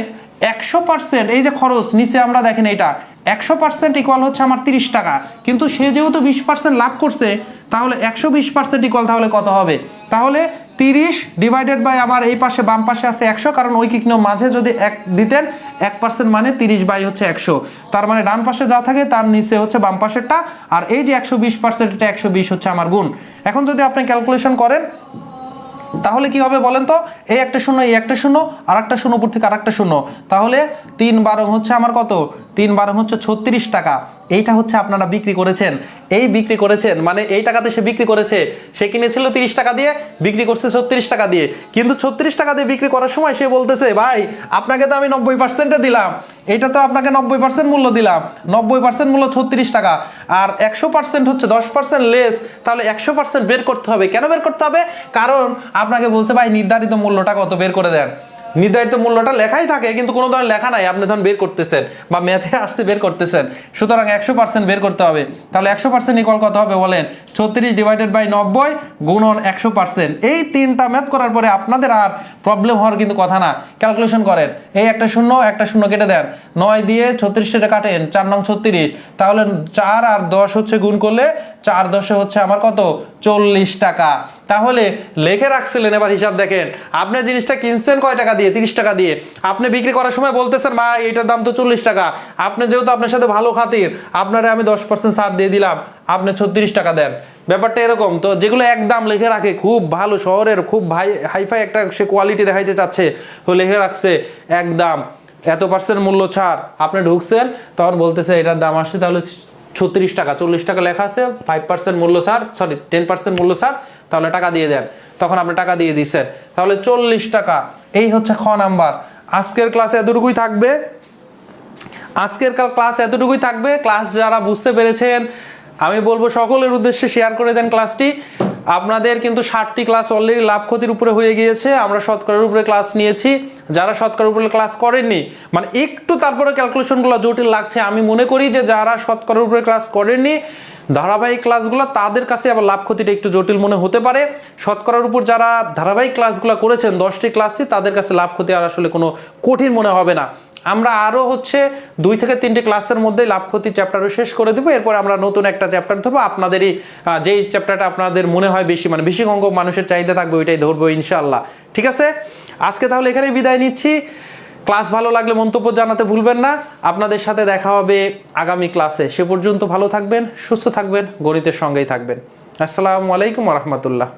100%, এই যে খরচ নিচে আমরা দেখেন এটা 100% ইকুয়াল হচ্ছে আমার 30 টাকা, কিন্তু সে যেহেতু 20% লাভ করছে, তাহলে 120% ইকুয়াল তাহলে কত হবে? তাহলে 30 ডিভাইডেড বাই আমার এই পাশে বাম পাশে আছে 100, কারণ ঐকিক নিয়ম মাঝে যদি 1 দিতেন 1% মানে 30 বাই হচ্ছে 100, তার মানে ডান পাশে যা থাকে তার নিচে হচ্ছে বাম পাশেরটা, আর এই যে 120% এটা 120 হচ্ছে আমার গুণ। এখন যদি আপনি ক্যালকুলেশন করেন তাহলে কি হবে বলেন তো? এই একটা শূন্য, এই একটা শূন্য, আর একটা শূন্য উপর থেকে আর একটা শূন্য, তাহলে 3 হচ্ছে আমার কত? 3 হচ্ছে 36 টাকা। এইটা হচ্ছে আপনারা বিক্রি করেছেন, এই বিক্রি করেছেন মানে এই টাকাতে সে বিক্রি করেছে, সে কিনেছিল 30 টাকা দিয়ে, বিক্রি করছে 36 টাকা দিয়ে, কিন্তু 36 টাকা দিয়ে বিক্রি করার সময় সে বলতেছে ভাই আপনাকে তো আমি 90%-এ দিলাম, এটা তো আপনাকে 90% মূল্য দিলাম, 90% মূল্য 36 টাকা, আর 100% হচ্ছে 10% লেস, তাহলে 100% বের করতে হবে। কেন বের করতে হবে? কারণ আপনাকে বলছে ভাই নির্ধারিত মূল্যটা কত বের করে দেন, নির্ধারিত মূল্যটা লেখাই থাকে কিন্তু কোনো ধরনের লেখা নাই, আপনি ধরুন বের করতেছেন বা ম্যাথে আসতে বের করতেছেন, সুতরাং 100% বের করতে হবে। তাহলে 100% ইকুয়াল কত হবে বলেন? 36 ডিভাইডেড বাই 90 গুণন 100%। এই তিনটা ম্যাথ করার পরে আপনাদের আর প্রবলেম হওয়ার কিন্তু কথা না। ক্যালকুলেশন করেন, এই একটা শূন্য কেটে দেন, 9 দিয়ে 36 কাটেন, 4 নং 36, তাহলে 4 আর 10 হচ্ছে গুণ করলে 4 10 হচ্ছে আমার কত? 40 টাকা। তাহলে লিখে রাখছিলেন, এবার হিসাব দেখেন, আপনি জিনিসটা কিনছেন কয় টাকা দিয়ে? 30 টাকা দিয়ে। আপনি বিক্রি করার সময় বলতেছেন ভাই এটার দাম তো 40 টাকা, আপনি যেহেতু আপনার সাথে ভালো খাতির, আপনারে আমি 10% ছাড় দিয়ে দিলাম, আপনি 36 টাকা দেন। ব্যাপারটা এরকম। তো যেগুলো একদম লিখে রাখে, খুব ভালো শহরের খুব হাইফাই একটা সে কোয়ালিটি দেখাইতে চাচ্ছে, তো লিখে রাখছে একদম এত % মূল্য ছাড়, আপনি ঢুকছেন তখন বলতেছে এটার দাম আসছে তাহলে 36 টাকা, 40 টাকা লেখা আছে, 5% মূল্য ছাড়, সরি 10% মূল্য ছাড়, তাহলে টাকা দিয়ে দেন, তখন আপনি টাকা দিয়ে দিচ্ছেন, তাহলে 40 টাকা। এই হচ্ছে খ নাম্বার। আজকের ক্লাসে এতটুকুই থাকবে, আজকের ক্লাস এতটুকুই থাকবে। ক্লাস যারা বুঝতে পেরেছেন আমি বলবো সকলের উদ্দেশ্যে শেয়ার করে দেন ক্লাসটি। আপনাদের কিন্তু 60টি ক্লাস অলরেডি লাভ ক্ষতির উপরে হয়ে গিয়েছে, আমরা শতকরার উপরে ক্লাস নিয়েছি। যারা শতকরার উপরে ক্লাস করেননি, মানে একটু তারপরে ক্যালকুলেশনগুলো জটিল লাগছে, আমি মনে করি যে যারা শতকরার উপরে ক্লাস করেননি ধারাবাহিক ক্লাসগুলো তাদের কাছে আবার লাভ ক্ষতিটা একটু জটিল মনে হতে পারে। শতকরার উপর যারা ধারাবাহিক ক্লাসগুলো করেছেন 10টি ক্লাসই, তাদের কাছে লাভ ক্ষতি আর আসলে কোনো কঠিন মনে হবে না। আমরা আরও হচ্ছে 2 থেকে 3টি ক্লাসের মধ্যে লাভ ক্ষতি চ্যাপ্টারও শেষ করে দেবো, এরপর আমরা নতুন একটা চ্যাপ্টার ধরবো। আপনাদেরই যেই চ্যাপ্টারটা আপনাদের মনে হয় বেশি, মানে বেশি সংখ্যক মানুষের চাহিদা থাকবে ওইটাই ধরবো ইনশাআল্লাহ। ঠিক আছে, আজকে তাহলে এখানেই বিদায় নিচ্ছি। ক্লাস ভালো লাগলে মন্তব্য জানাতে ভুলবেন না। আপনাদের সাথে দেখা হবে আগামী ক্লাসে। সে পর্যন্ত ভালো থাকবেন, সুস্থ থাকবেন, গণিতের সঙ্গেই থাকবেন। আসসালামু আলাইকুম ওয়া রাহমাতুল্লাহ।